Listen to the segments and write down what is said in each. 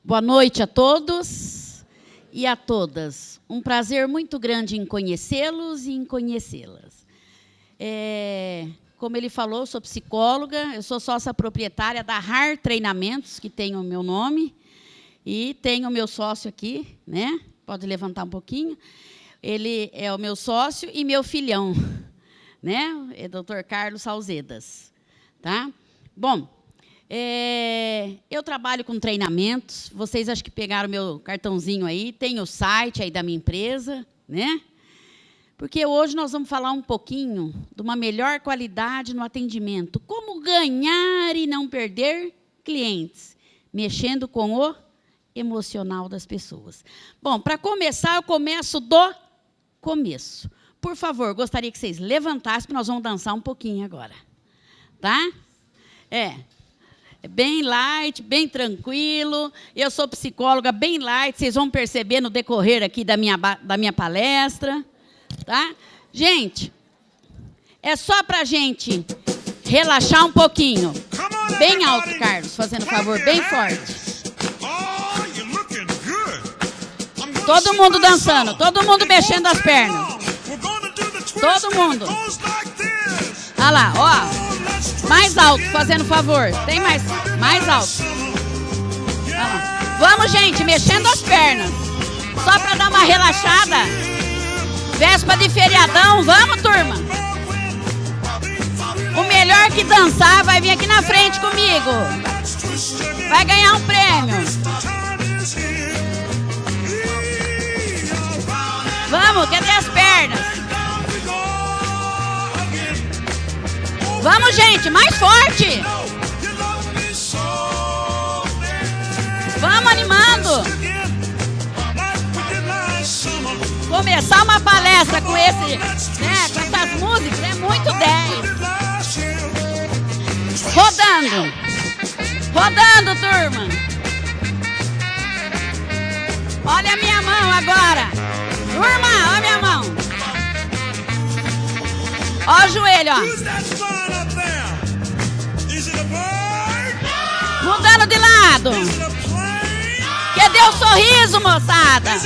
Boa noite a todos e a todas. Um prazer muito grande em conhecê-los e em conhecê-las. Como ele falou, eu sou psicóloga, eu sou sócia proprietária da RAR Treinamentos, que tem o meu nome, e tenho o meu sócio aqui, né? Pode levantar um pouquinho. Ele é o meu sócio e meu filhão, né? É o Dr. Carlos Salzedas, tá? Bom, eu trabalho com treinamentos, vocês acho que pegaram meu cartãozinho aí, tem o site aí da minha empresa, né? Porque hoje nós vamos falar um pouquinho de uma melhor qualidade no atendimento. Como ganhar e não perder clientes, mexendo com o emocional das pessoas. Bom, para começar, eu começo do começo. Por favor, gostaria que vocês levantassem, porque nós vamos dançar um pouquinho agora. Tá? É bem light, bem tranquilo. Eu sou psicóloga bem light, vocês vão perceber no decorrer aqui da minha palestra. Tá? Gente, é só para a gente relaxar um pouquinho. Bem alto, Carlos, fazendo favor, bem forte. Todo mundo dançando, todo mundo mexendo as pernas. Todo mundo. Olha lá, ó. Mais alto, fazendo favor. Tem mais alto. Vamos, gente, mexendo as pernas. Só para dar uma relaxada. Véspera de feriadão, vamos, turma. O melhor que dançar vai vir aqui na frente comigo. Vai ganhar um prêmio. Vamos, cadê as pernas? Vamos, gente, mais forte. Vamos animando. Começar uma palestra com com essas músicas é muito 10. Rodando. Rodando, turma. Olha a minha mão agora. Turma, olha a minha mão. Ó o joelho, ó. Mudando de lado. Cadê o sorriso, moçada?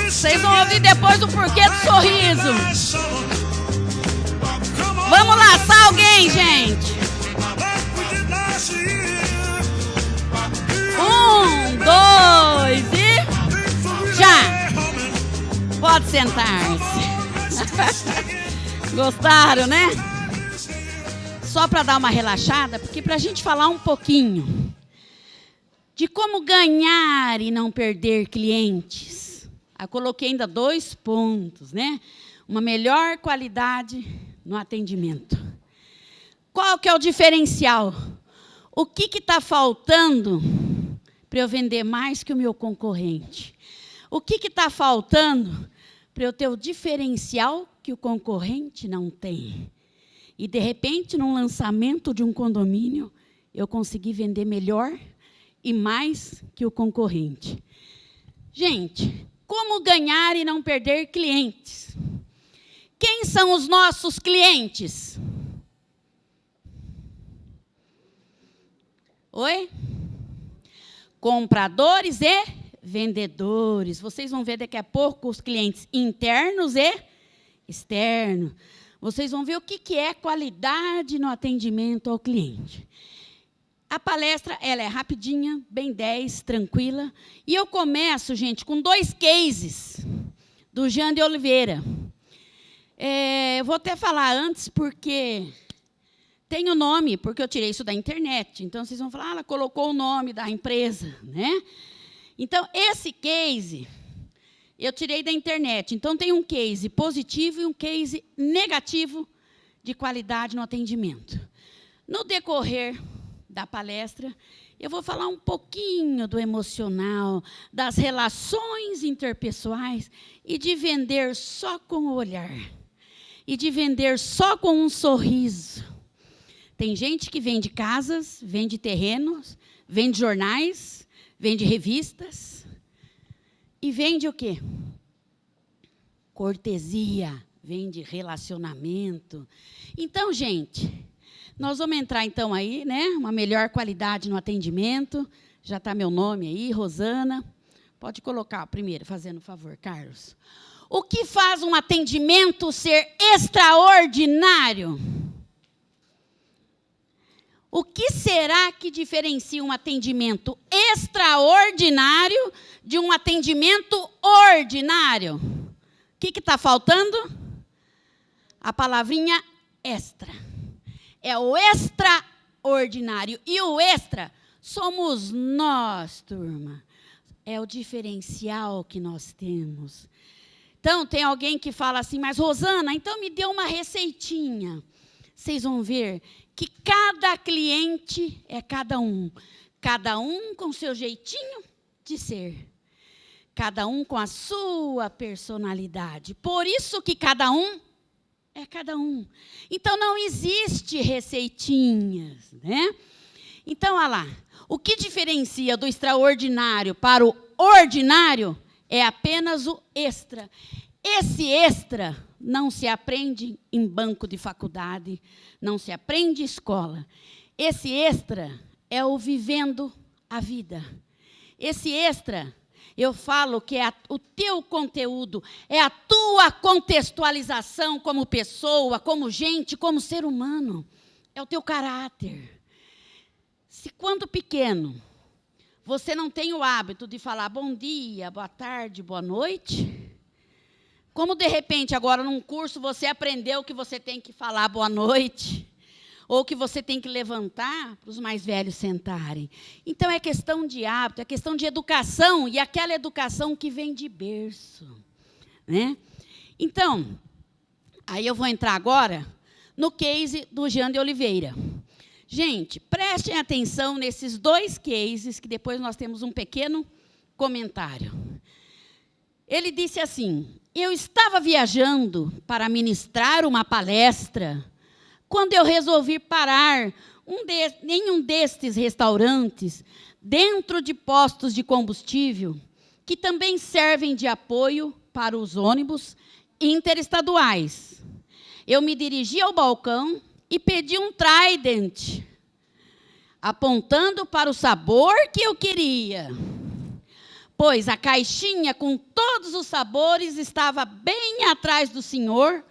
Vocês vão ouvir depois o porquê do sorriso. Vamos laçar alguém, gente. 1, 2 e... já! Pode sentar-se. Gostaram, né? Só para dar uma relaxada, porque para a gente falar um pouquinho de como ganhar e não perder clientes. Eu coloquei ainda 2 pontos, né? Uma melhor qualidade no atendimento. Qual que é o diferencial? O que está faltando para eu vender mais que o meu concorrente? O que está faltando para eu ter o diferencial que o concorrente não tem? E, de repente, num lançamento de um condomínio, eu consegui vender melhor e mais que o concorrente. Gente, como ganhar e não perder clientes? Quem são os nossos clientes? Oi? Compradores e vendedores. Vocês vão ver daqui a pouco os clientes internos e externos. Vocês vão ver o que é qualidade no atendimento ao cliente. A palestra ela é rapidinha, bem 10, tranquila. E eu começo, gente, com 2 cases do Jean de Oliveira. Eu vou até falar antes, porque tem o nome, porque eu tirei isso da internet. Então, vocês vão falar, ela colocou o nome da empresa, né? Então, esse case, eu tirei da internet. Então, tem um case positivo e um case negativo de qualidade no atendimento. No decorrer da palestra, eu vou falar um pouquinho do emocional, das relações interpessoais e de vender só com o olhar. E de vender só com um sorriso. Tem gente que vende casas, vende terrenos, vende jornais, vende revistas. E vende o quê? Cortesia, vende relacionamento. Então, gente, Nós vamos entrar, então, aí, né? Uma melhor qualidade no atendimento. Já está meu nome aí, Rosana. Pode colocar primeiro, fazendo favor, Carlos. O que faz um atendimento ser extraordinário? O que será que diferencia um atendimento extraordinário de um atendimento ordinário? O que está faltando? A palavrinha extra. É o extraordinário. E o extra somos nós, turma. É o diferencial que nós temos. Então, tem alguém que fala assim, mas Rosana, então me dê uma receitinha. Vocês vão ver que cada cliente é cada um com seu jeitinho de ser, cada um com a sua personalidade. Por isso que cada um é cada um. Então, não existe receitinhas, né? Então, olha lá, o que diferencia do extraordinário para o ordinário é apenas o extra. Esse extra não se aprende em banco de faculdade, não se aprende em escola. Esse extra é o vivendo a vida. Esse extra, eu falo que é o teu conteúdo, é a tua contextualização como pessoa, como gente, como ser humano. É o teu caráter. Se quando pequeno, você não tem o hábito de falar bom dia, boa tarde, boa noite, como de repente agora num curso você aprendeu que você tem que falar boa noite, ou que você tem que levantar para os mais velhos sentarem. Então é questão de hábito, é questão de educação, e aquela educação que vem de berço, né? Então, aí eu vou entrar agora no case do Jean de Oliveira. Gente, prestem atenção nesses dois cases, que depois nós temos um pequeno comentário. Ele disse assim: eu estava viajando para ministrar uma palestra, quando eu resolvi parar em um destes restaurantes, dentro de postos de combustível, que também servem de apoio para os ônibus interestaduais. Eu me dirigi ao balcão e pedi um Trident, apontando para o sabor que eu queria, pois a caixinha com todos os sabores estava bem atrás do senhor,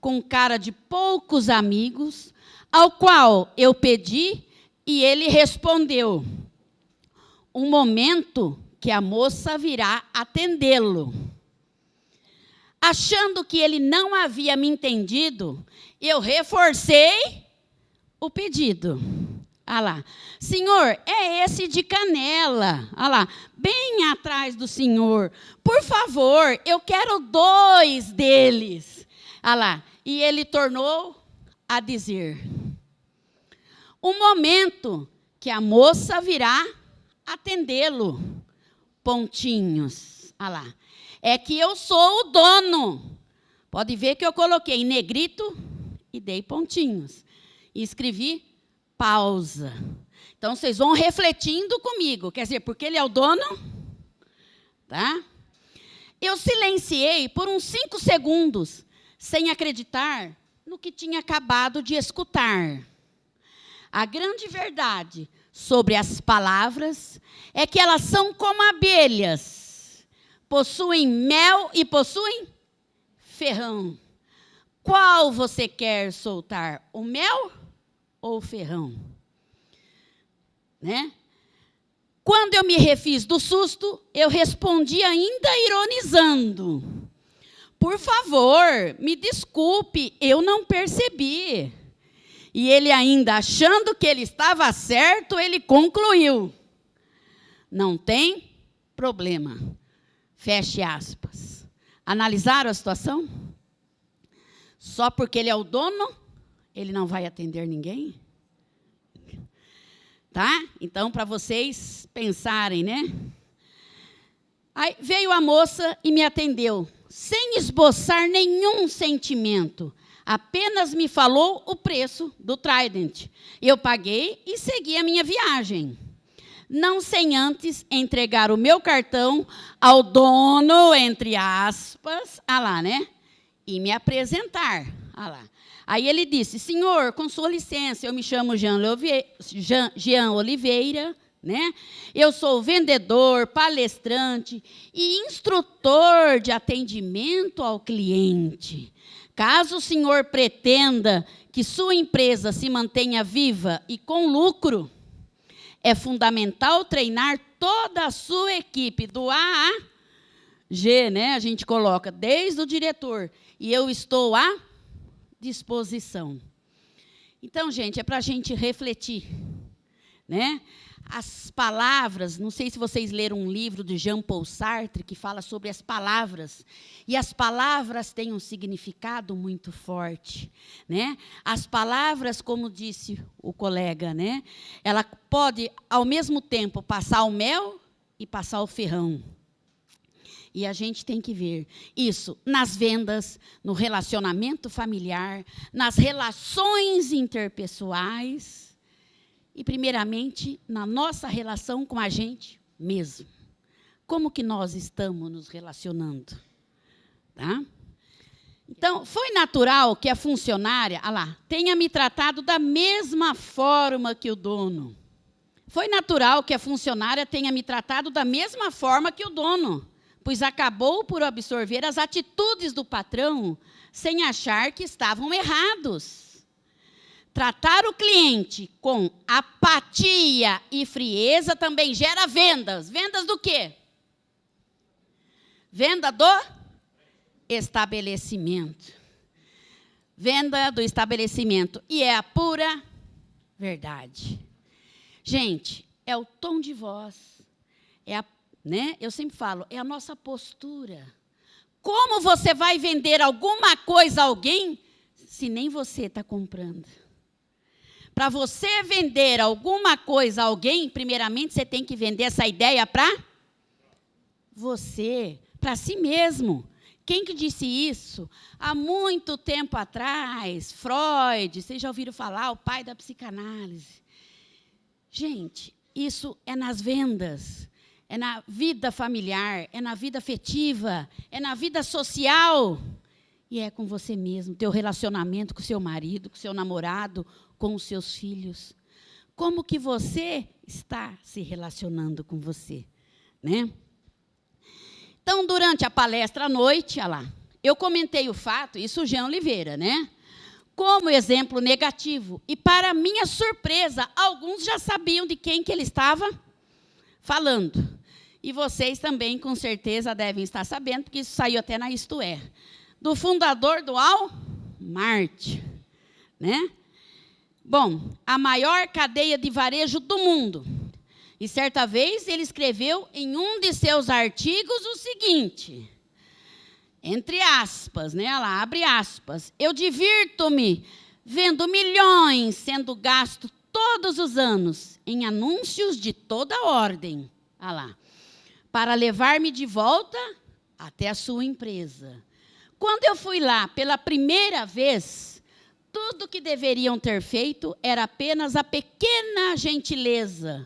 com cara de poucos amigos, ao qual eu pedi e ele respondeu: um momento que a moça virá atendê-lo. Achando que ele não havia me entendido, eu reforcei o pedido. Ah lá, senhor, é esse de canela. Ah lá, bem atrás do senhor. Por favor, eu quero 2 deles. Ah lá, e ele tornou a dizer: um momento que a moça virá atendê-lo. Pontinhos. Ah lá. É que eu sou o dono. Pode ver que eu coloquei negrito e dei pontinhos. E escrevi pausa. Então, vocês vão refletindo comigo. Quer dizer, porque ele é o dono, tá? Eu silenciei por uns 5 segundos, sem acreditar no que tinha acabado de escutar. A grande verdade sobre as palavras é que elas são como abelhas. Possuem mel e possuem ferrão. Qual você quer soltar? O mel ou o ferrão? Né? Quando eu me refiz do susto, eu respondi ainda ironizando: por favor, me desculpe, eu não percebi. E ele ainda achando que ele estava certo, ele concluiu: não tem problema. Feche aspas. Analisaram a situação? Só porque ele é o dono, ele não vai atender ninguém? Tá? Então, para vocês pensarem, né? Aí veio a moça e me atendeu, sem esboçar nenhum sentimento. Apenas me falou o preço do Trident. Eu paguei e segui a minha viagem. Não sem antes entregar o meu cartão ao dono, entre aspas, ah lá, né? E me apresentar. Ah lá. Aí ele disse, senhor, com sua licença, eu me chamo Jean Oliveira, né? Eu sou vendedor, palestrante e instrutor de atendimento ao cliente. Caso o senhor pretenda que sua empresa se mantenha viva e com lucro, é fundamental treinar toda a sua equipe, do A a G, né? A gente coloca, desde o diretor. E eu estou à disposição. Então, gente, é para a gente refletir, né? As palavras, não sei se vocês leram um livro de Jean-Paul Sartre, que fala sobre as palavras. E as palavras têm um significado muito forte, né? As palavras, como disse o colega, né? Ela pode, ao mesmo tempo, passar o mel e passar o ferrão. E a gente tem que ver isso nas vendas, no relacionamento familiar, nas relações interpessoais e, primeiramente, na nossa relação com a gente mesmo. Como que nós estamos nos relacionando? Tá? Então, foi natural que a funcionária, tenha me tratado da mesma forma que o dono. Foi natural que a funcionária tenha me tratado da mesma forma que o dono, pois acabou por absorver as atitudes do patrão sem achar que estavam errados. Tratar o cliente com apatia e frieza também gera vendas. Vendas do quê? Venda do estabelecimento. Venda do estabelecimento. E é a pura verdade. Gente, é o tom de voz, é a, né? Eu sempre falo, é a nossa postura. Como você vai vender alguma coisa a alguém se nem você está comprando? Para você vender alguma coisa a alguém, primeiramente você tem que vender essa ideia para você, para si mesmo. Quem que disse isso? Há muito tempo atrás, Freud, vocês já ouviram falar, o pai da psicanálise. Gente, isso é nas vendas, é na vida familiar, é na vida afetiva, é na vida social. E é com você mesmo, teu relacionamento com o seu marido, com o seu namorado, com os seus filhos. Como que você está se relacionando com você, né? Então, durante a palestra à noite, eu comentei o fato, isso o Jean Oliveira, né? Como exemplo negativo. E, para minha surpresa, alguns já sabiam de quem que ele estava falando. E vocês também, com certeza, devem estar sabendo, porque isso saiu até na Isto É. Do fundador do Walmart, né? Bom, a maior cadeia de varejo do mundo. E, certa vez, ele escreveu em um de seus artigos o seguinte, entre aspas, né? Abre aspas. Eu divirto-me vendo milhões sendo gastos todos os anos em anúncios de toda ordem, para levar-me de volta até a sua empresa. Quando eu fui lá pela primeira vez, tudo que deveriam ter feito era apenas a pequena gentileza,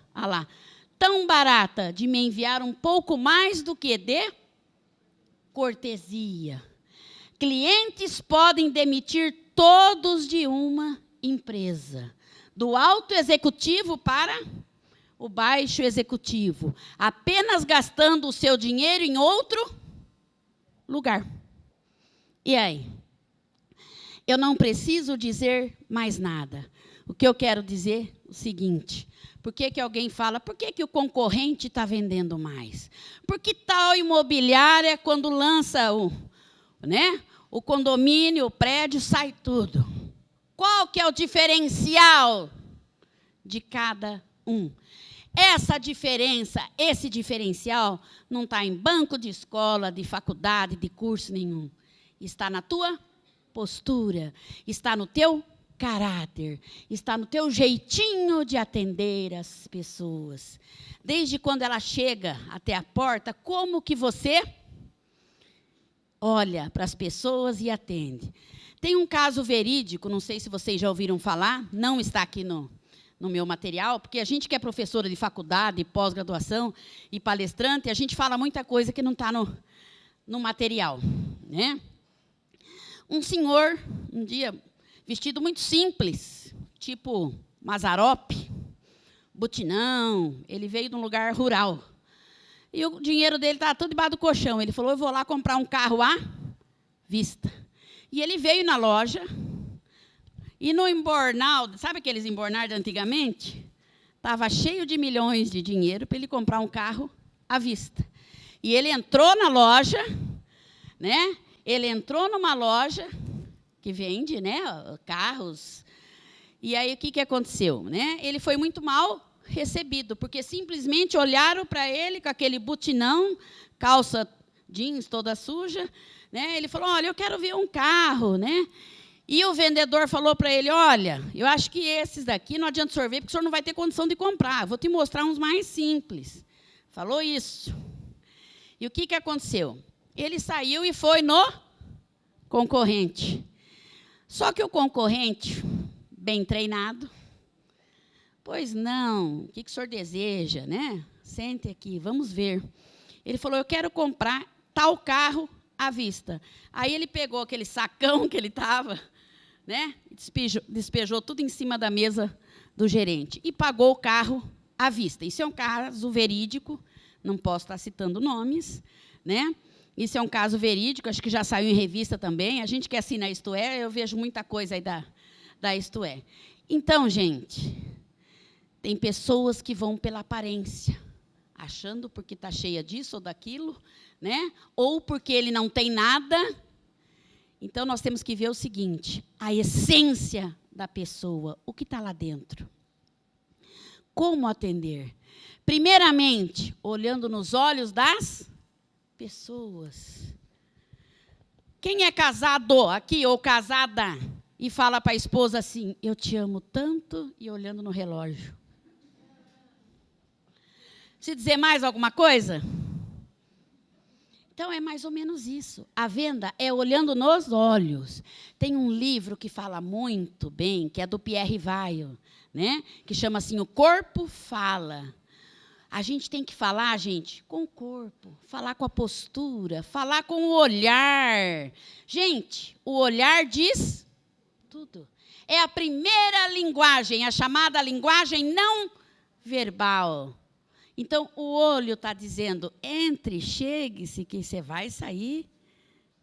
tão barata, de me enviar um pouco mais do que de cortesia. Clientes podem demitir todos de uma empresa, do alto executivo para o baixo executivo, apenas gastando o seu dinheiro em outro lugar. E aí? Eu não preciso dizer mais nada. O que eu quero dizer é o seguinte: por que alguém fala, por que o concorrente está vendendo mais? Porque tal imobiliária, quando lança o condomínio, o prédio, sai tudo. Qual que é o diferencial de cada um? Essa diferença, esse diferencial, não está em banco de escola, de faculdade, de curso nenhum. Está na tua postura, está no teu caráter, está no teu jeitinho de atender as pessoas. Desde quando ela chega até a porta, como que você olha para as pessoas e atende. Tem um caso verídico, não sei se vocês já ouviram falar, não está aqui no meu material, porque a gente que é professora de faculdade, pós-graduação e palestrante, a gente fala muita coisa que não está no material, né? Um senhor, um dia, vestido muito simples, tipo Mazarope, botinão. Ele veio de um lugar rural. E o dinheiro dele estava tudo debaixo do colchão. Ele falou, eu vou lá comprar um carro à vista. E ele veio na loja, e no embornal, sabe aqueles embornar de antigamente? Estava cheio de milhões de dinheiro para ele comprar um carro à vista. E ele entrou na loja, né? Ele entrou numa loja que vende, né, carros. E aí o que aconteceu, né? Ele foi muito mal recebido, porque simplesmente olharam para ele com aquele botinão, calça jeans toda suja, né? Ele falou, olha, eu quero ver um carro, né? E o vendedor falou para ele, olha, eu acho que esses daqui não adianta sorver, porque o senhor não vai ter condição de comprar, vou te mostrar uns mais simples. Falou isso. E o que aconteceu? Ele saiu e foi no concorrente. Só que o concorrente, bem treinado, pois não, o que o senhor deseja, né? Sente aqui, vamos ver. Ele falou, eu quero comprar tal carro à vista. Aí ele pegou aquele sacão que ele estava, né? Despejou tudo em cima da mesa do gerente e pagou o carro à vista. Isso é um caso verídico, não posso estar citando nomes, né? Isso é um caso verídico, acho que já saiu em revista também. A gente que assina Isto É, eu vejo muita coisa aí da Isto É. Então, gente, tem pessoas que vão pela aparência, achando porque está cheia disso ou daquilo, né? Ou porque ele não tem nada. Então, nós temos que ver o seguinte, a essência da pessoa, o que está lá dentro. Como atender? Primeiramente, olhando nos olhos das pessoas. Quem é casado aqui ou casada e fala para a esposa assim, eu te amo tanto, e olhando no relógio? Se dizer mais alguma coisa? Então, é mais ou menos isso. A venda é olhando nos olhos. Tem um livro que fala muito bem, que é do Pierre Weil, né? Que chama assim, O Corpo Fala. A gente tem que falar, gente, com o corpo, falar com a postura, falar com o olhar. Gente, o olhar diz tudo. É a primeira linguagem, a chamada linguagem não verbal. Então, o olho está dizendo, entre, chegue-se, que você vai sair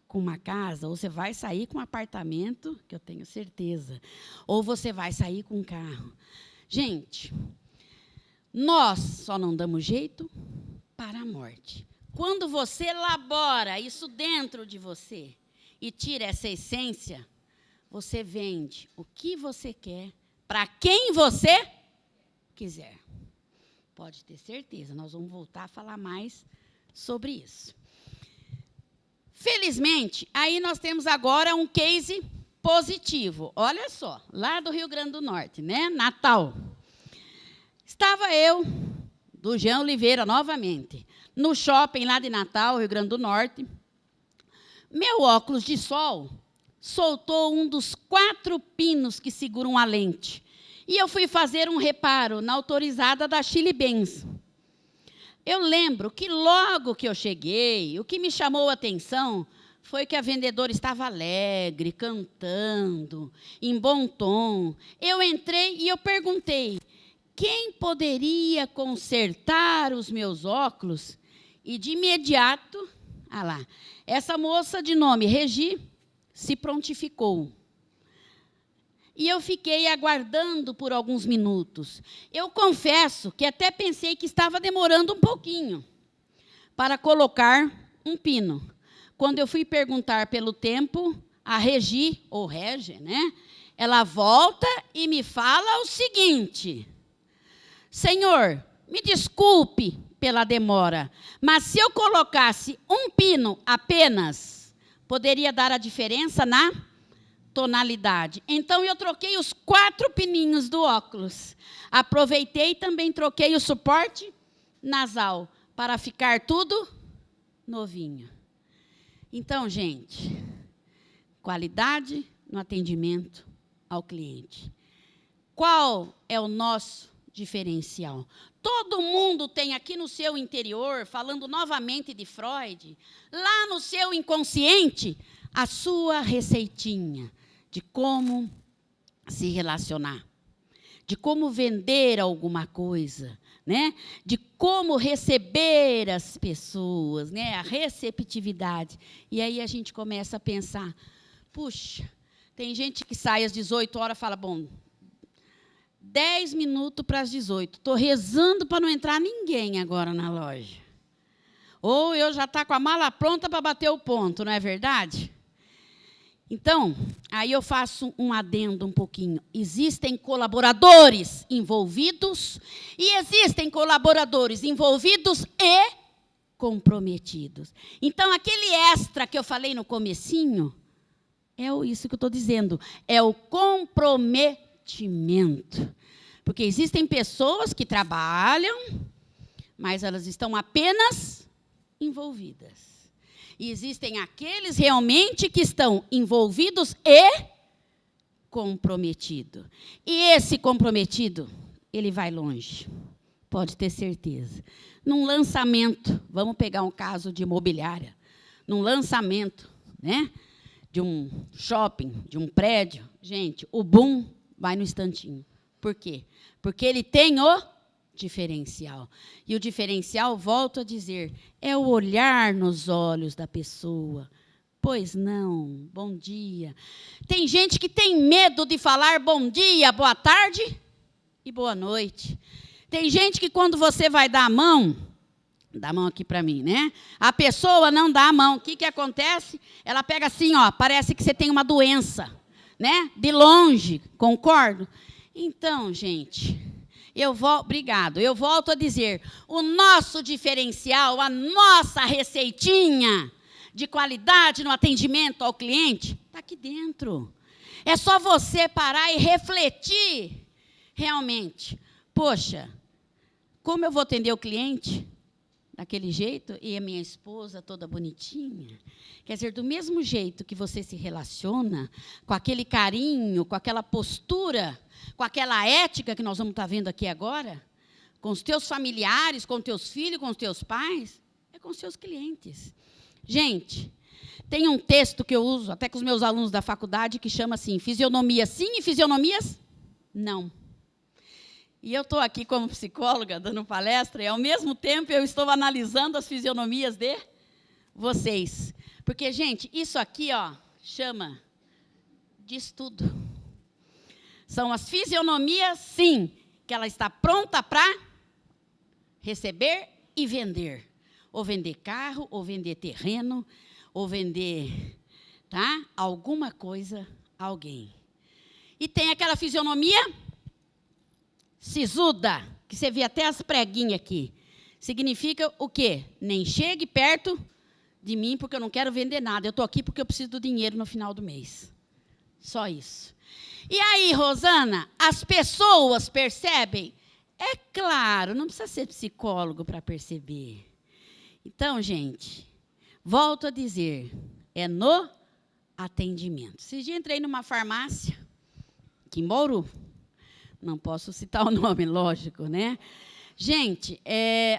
com uma casa, ou você vai sair com um apartamento, que eu tenho certeza, ou você vai sair com um carro. Gente, nós só não damos jeito para a morte. Quando você elabora isso dentro de você e tira essa essência, você vende o que você quer para quem você quiser. Pode ter certeza, nós vamos voltar a falar mais sobre isso. Felizmente, aí nós temos agora um case positivo. Olha só, lá do Rio Grande do Norte, né? Natal. Estava eu, do Jean Oliveira, novamente, no shopping lá de Natal, Rio Grande do Norte. Meu óculos de sol soltou um dos 4 pinos que seguram a lente. E eu fui fazer um reparo na autorizada da Chile Benz. Eu lembro que logo que eu cheguei, o que me chamou a atenção foi que a vendedora estava alegre, cantando, em bom tom. Eu entrei e eu perguntei, quem poderia consertar os meus óculos? E, de imediato, essa moça de nome Regi se prontificou. E eu fiquei aguardando por alguns minutos. Eu confesso que até pensei que estava demorando um pouquinho para colocar um pino. Quando eu fui perguntar pelo tempo, a Regi, ou Regi, né? Ela volta e me fala o seguinte, Senhor, me desculpe pela demora, mas se eu colocasse um pino apenas, poderia dar a diferença na tonalidade. Então, eu troquei os 4 pininhos do óculos. Aproveitei e também troquei o suporte nasal, para ficar tudo novinho. Então, gente, qualidade no atendimento ao cliente. Qual é o nosso diferencial? Todo mundo tem aqui no seu interior, falando novamente de Freud, lá no seu inconsciente, a sua receitinha de como se relacionar, de como vender alguma coisa, né? De como receber as pessoas, né? A receptividade. E aí a gente começa a pensar, puxa, tem gente que sai às 18 horas e fala, bom, 10 minutos para as 18, estou rezando para não entrar ninguém agora na loja. Ou eu já estou com a mala pronta para bater o ponto, não é verdade? Então, aí eu faço um adendo um pouquinho. Existem colaboradores envolvidos e existem colaboradores envolvidos e comprometidos. Então, aquele extra que eu falei no comecinho, é isso que eu estou dizendo, é o comprometimento. Porque existem pessoas que trabalham, mas elas estão apenas envolvidas. E existem aqueles realmente que estão envolvidos e comprometidos. E esse comprometido, ele vai longe, pode ter certeza. Num lançamento, vamos pegar um caso de imobiliária, num lançamento, né, de um shopping, de um prédio, gente, o boom vai no instantinho. Por quê? Porque ele tem o diferencial. E o diferencial, volto a dizer, é o olhar nos olhos da pessoa. Pois não, bom dia. Tem gente que tem medo de falar bom dia, boa tarde e boa noite. Tem gente que quando você vai dar a mão, dá a mão aqui para mim, né? A pessoa não dá a mão. O que acontece? Ela pega assim, ó, parece que você tem uma doença, né? De longe, concordo? Então, gente, obrigado. Eu volto a dizer, o nosso diferencial, a nossa receitinha de qualidade no atendimento ao cliente, está aqui dentro. É só você parar e refletir realmente. Poxa, como eu vou atender o cliente daquele jeito e a minha esposa toda bonitinha? Quer dizer, do mesmo jeito que você se relaciona, com aquele carinho, com aquela postura, com aquela ética que nós vamos estar vendo aqui agora, com os teus familiares, com os teus filhos, com os teus pais, é com os seus clientes. Gente, tem um texto que eu uso, até com os meus alunos da faculdade, que chama assim, fisionomia sim e fisionomias não. E eu estou aqui como psicóloga, dando palestra, e ao mesmo tempo eu estou analisando as fisionomias de vocês. Porque, gente, isso aqui, ó, chama de estudo. São as fisionomias, sim, que ela está pronta para receber e vender. Ou vender carro, ou vender terreno, ou vender, tá? Alguma coisa a alguém. E tem aquela fisionomia sisuda, que você vê até as preguinhas aqui. Significa o quê? Nem chegue perto de mim, porque eu não quero vender nada. Eu estou aqui porque eu preciso do dinheiro no final do mês. Só isso. E aí, Rosana, as pessoas percebem? É claro, não precisa ser psicólogo para perceber. Então, gente, volto a dizer, é no atendimento. Esses dias entrei numa farmácia, aqui em Bauru. Não posso citar o nome, lógico, né? Gente,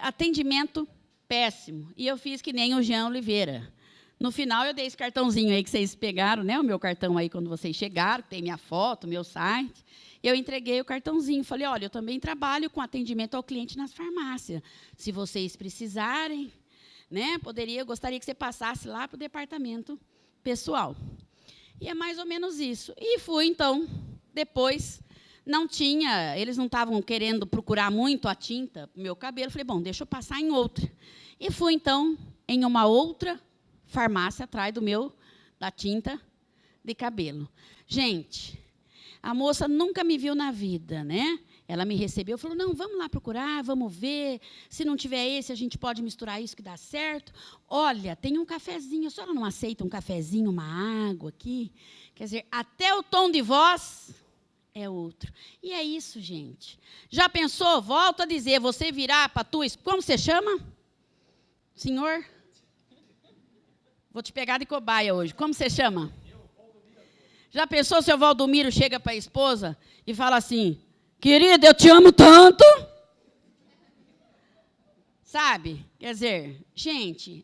atendimento péssimo. E eu fiz que nem o Jean Oliveira. No final, eu dei esse cartãozinho aí que vocês pegaram, né? O meu cartão aí, quando vocês chegaram, tem minha foto, meu site. Eu entreguei o cartãozinho. Falei, olha, eu também trabalho com atendimento ao cliente nas farmácias. Se vocês precisarem, né? Gostaria que você passasse lá para o departamento pessoal. E é mais ou menos isso. E fui, então, depois... eles não estavam querendo procurar muito a tinta para o meu cabelo. Falei, bom, deixa eu passar em outra. E fui, então, em uma outra farmácia atrás da tinta de cabelo. Gente, a moça nunca me viu na vida, né? Ela me recebeu, falou, não, vamos lá procurar, vamos ver. Se não tiver esse, a gente pode misturar isso que dá certo. Olha, tem um cafezinho, a senhora não aceita um cafezinho, uma água aqui? Quer dizer, até o tom de voz... é outro. E é isso, gente. Já pensou? Volto a dizer, você virar para tua... Como você chama? Senhor? Vou te pegar de cobaia hoje. Como você chama? Já pensou se o Valdomiro chega para a esposa e fala assim, querida, eu te amo tanto? Sabe? Quer dizer, gente,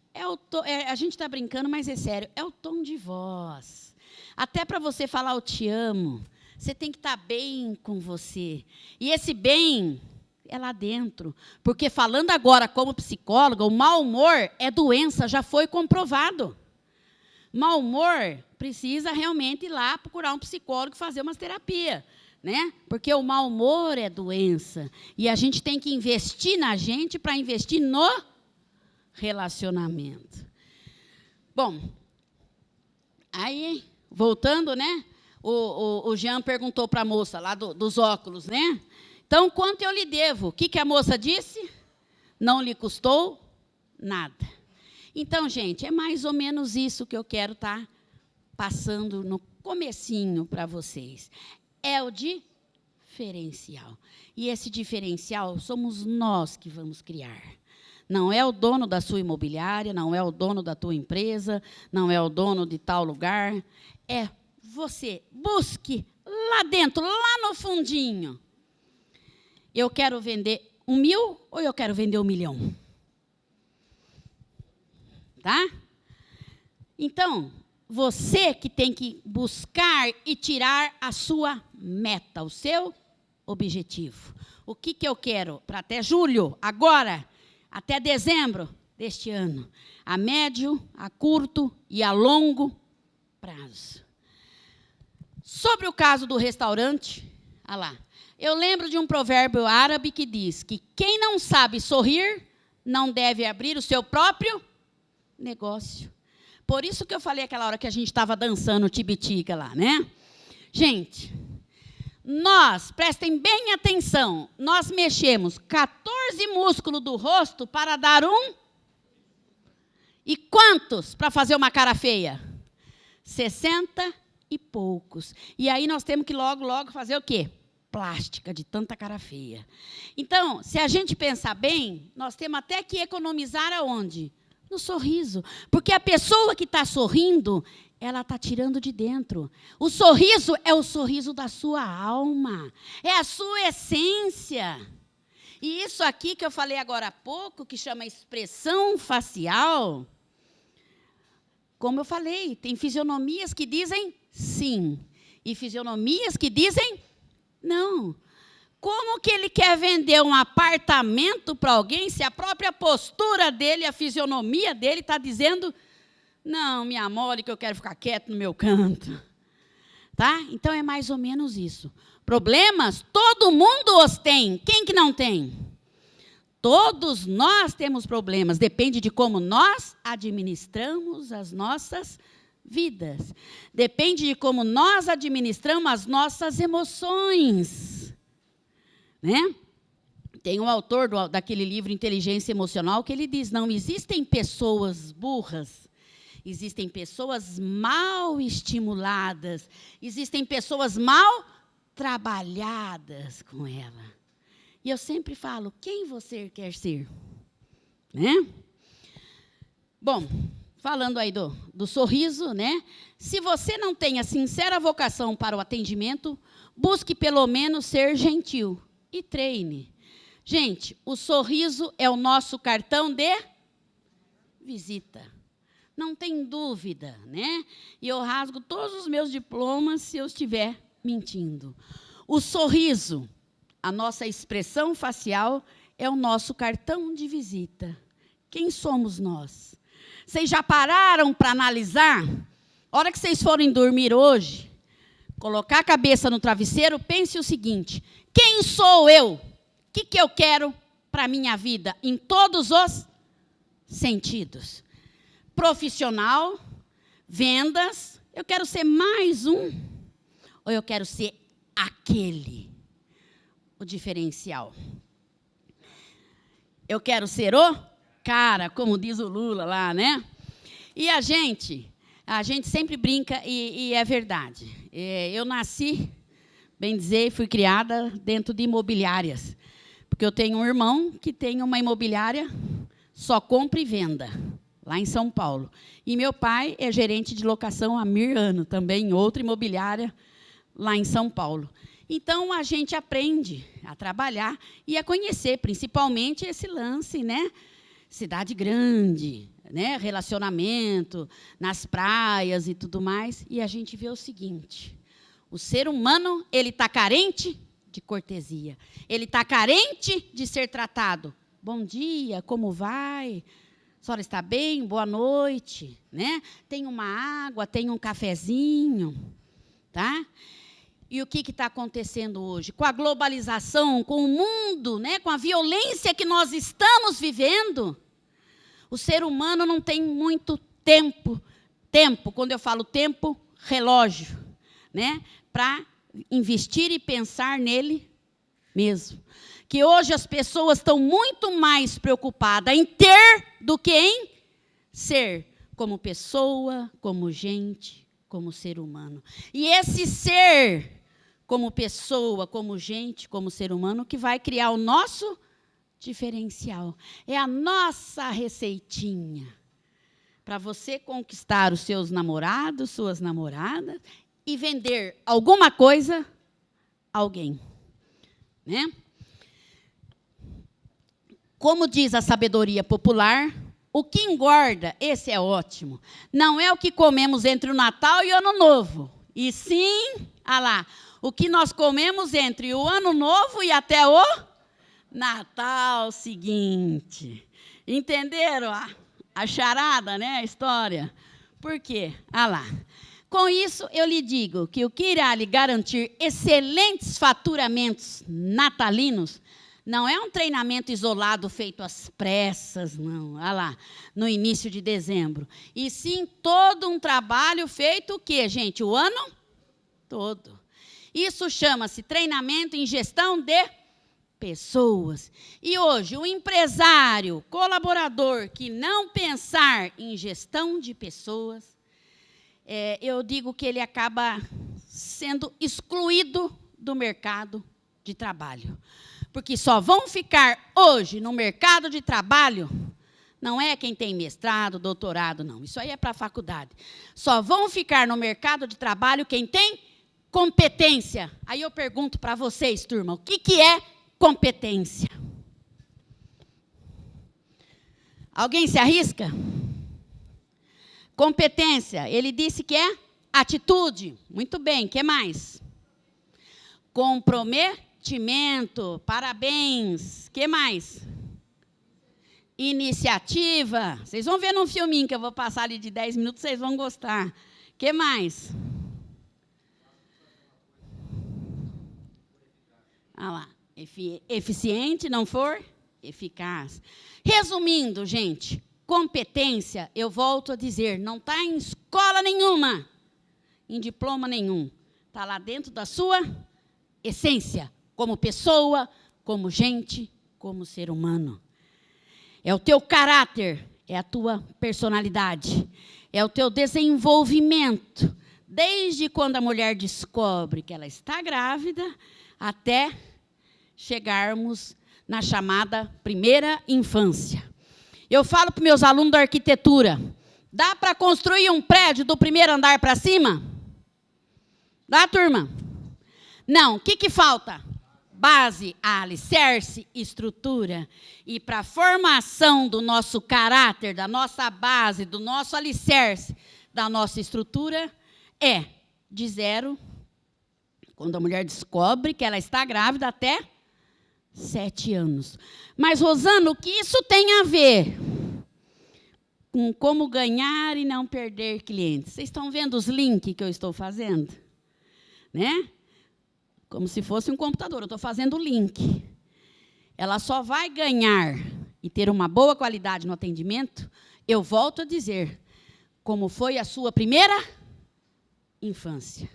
a gente está brincando, mas é sério, é o tom de voz. Até para você falar eu te amo... Você tem que estar bem com você. E esse bem é lá dentro. Porque falando agora como psicóloga, o mau humor é doença, já foi comprovado. Mau humor precisa realmente ir lá procurar um psicólogo e fazer umas terapias, né? Porque o mau humor é doença. E a gente tem que investir na gente para investir no relacionamento. Bom, aí, voltando, né? O Jean perguntou para a moça lá dos óculos, né? Então, quanto eu lhe devo? O que a moça disse? Não lhe custou nada. Então, gente, é mais ou menos isso que eu quero estar passando no comecinho para vocês. É o diferencial. E esse diferencial somos nós que vamos criar. Não é o dono da sua imobiliária, não é o dono da tua empresa, não é o dono de tal lugar. É você. Busque lá dentro, lá no fundinho. Eu quero vender 1.000 ou eu quero vender 1 milhão? Tá? Então, você que tem que buscar e tirar a sua meta, o seu objetivo. O que eu quero para até julho, agora, até dezembro deste ano? A médio, a curto e a longo prazo. Sobre o caso do restaurante, olha lá. Eu lembro de um provérbio árabe que diz que quem não sabe sorrir não deve abrir o seu próprio negócio. Por isso que eu falei aquela hora que a gente estava dançando tibitica lá, né? Gente, nós, prestem bem atenção, nós mexemos 14 músculos do rosto para dar um. E quantos para fazer uma cara feia? 60 e poucos. E aí nós temos que logo fazer o quê? Plástica, de tanta cara feia. Então, se a gente pensar bem, nós temos até que economizar aonde? No sorriso. Porque a pessoa que está sorrindo, ela está tirando de dentro. O sorriso é o sorriso da sua alma. É a sua essência. E isso aqui que eu falei agora há pouco, que chama expressão facial, como eu falei, tem fisionomias que dizem sim. E fisionomias que dizem não. Como que ele quer vender um apartamento para alguém se a própria postura dele, a fisionomia dele está dizendo, não, me amore que eu quero ficar quieto no meu canto. Tá? Então, é mais ou menos isso. Problemas, todo mundo os tem. Quem que não tem? Todos nós temos problemas. Depende de como nós administramos as nossas vidas. Depende de como nós administramos as nossas emoções. Né? Tem um autor daquele livro Inteligência Emocional que ele diz, não existem pessoas burras, existem pessoas mal estimuladas, existem pessoas mal trabalhadas com ela. E eu sempre falo, quem você quer ser? Né? Bom, falando aí do sorriso, né? Se você não tem a sincera vocação para o atendimento, busque pelo menos ser gentil. E treine. Gente, o sorriso é o nosso cartão de visita. Não tem dúvida, né? E eu rasgo todos os meus diplomas se eu estiver mentindo. O sorriso, a nossa expressão facial, é o nosso cartão de visita. Quem somos nós? Vocês já pararam para analisar? A hora que vocês forem dormir hoje, colocar a cabeça no travesseiro, pense o seguinte, quem sou eu? O que eu quero para a minha vida? Em todos os sentidos. Profissional, vendas, eu quero ser mais um, ou eu quero ser aquele, o diferencial. Eu quero ser o cara, como diz o Lula lá, né? E a gente sempre brinca, e é verdade. Eu nasci, bem dizer, fui criada dentro de imobiliárias. Porque eu tenho um irmão que tem uma imobiliária, só compra e venda, lá em São Paulo. E meu pai é gerente de locação há 1000 anos, também em outra imobiliária, lá em São Paulo. Então, a gente aprende a trabalhar e a conhecer, principalmente, esse lance, né? Cidade grande, né? Relacionamento, nas praias e tudo mais. E a gente vê o seguinte, O ser humano, ele está carente de cortesia. Ele está carente de ser tratado. Bom dia, como vai? A senhora está bem? Boa noite. Né? Tem uma água, tem um cafezinho. Tá? E o que está acontecendo hoje? Com a globalização, com o mundo, né? Com a violência que nós estamos vivendo, o ser humano não tem muito tempo, quando eu falo tempo, relógio, né? Para investir e pensar nele mesmo. Que hoje as pessoas estão muito mais preocupadas em ter do que em ser, como pessoa, como gente, como ser humano. E esse ser, como pessoa, como gente, como ser humano, que vai criar o nosso diferencial. É a nossa receitinha para você conquistar os seus namorados, suas namoradas e vender alguma coisa a alguém. Né? Como diz a sabedoria popular, o que engorda, esse é ótimo, não é o que comemos entre o Natal e o Ano Novo, e sim, o que nós comemos entre o Ano Novo e até o Natal seguinte. Entenderam a charada, né, a história? Por quê? Com isso, eu lhe digo que o que irá lhe garantir excelentes faturamentos natalinos não é um treinamento isolado feito às pressas, não, no início de dezembro. E sim todo um trabalho feito o quê, gente? O ano todo. Isso chama-se treinamento em gestão de pessoas. E hoje, o empresário, colaborador que não pensar em gestão de pessoas, eu digo que ele acaba sendo excluído do mercado de trabalho. Porque só vão ficar hoje no mercado de trabalho, não é quem tem mestrado, doutorado, não. Isso aí é para a faculdade. Só vão ficar no mercado de trabalho quem tem competência. Aí eu pergunto para vocês, turma, o que é competência? Alguém se arrisca? Competência, ele disse que é atitude. Muito bem, o que mais? Comprometimento, parabéns. O que mais? Iniciativa. Vocês vão ver num filminho que eu vou passar ali de 10 minutos, vocês vão gostar. O que mais? Eficiente, não for? Eficaz. Resumindo, gente, competência, eu volto a dizer, não está em escola nenhuma, em diploma nenhum. Está lá dentro da sua essência, como pessoa, como gente, como ser humano. É o teu caráter, é a tua personalidade, é o teu desenvolvimento, desde quando a mulher descobre que ela está grávida, até chegarmos na chamada primeira infância. Eu falo para os meus alunos da arquitetura, dá para construir um prédio do primeiro andar para cima? Dá, turma? Não, o que falta? Base, alicerce, estrutura. E para a formação do nosso caráter, da nossa base, do nosso alicerce, da nossa estrutura, é de 0, quando a mulher descobre que ela está grávida, até 7 anos. Mas, Rosana, o que isso tem a ver com como ganhar e não perder clientes? Vocês estão vendo os links que eu estou fazendo? Né? Como se fosse um computador, eu estou fazendo o link. Ela só vai ganhar e ter uma boa qualidade no atendimento, eu volto a dizer, como foi a sua primeira infância.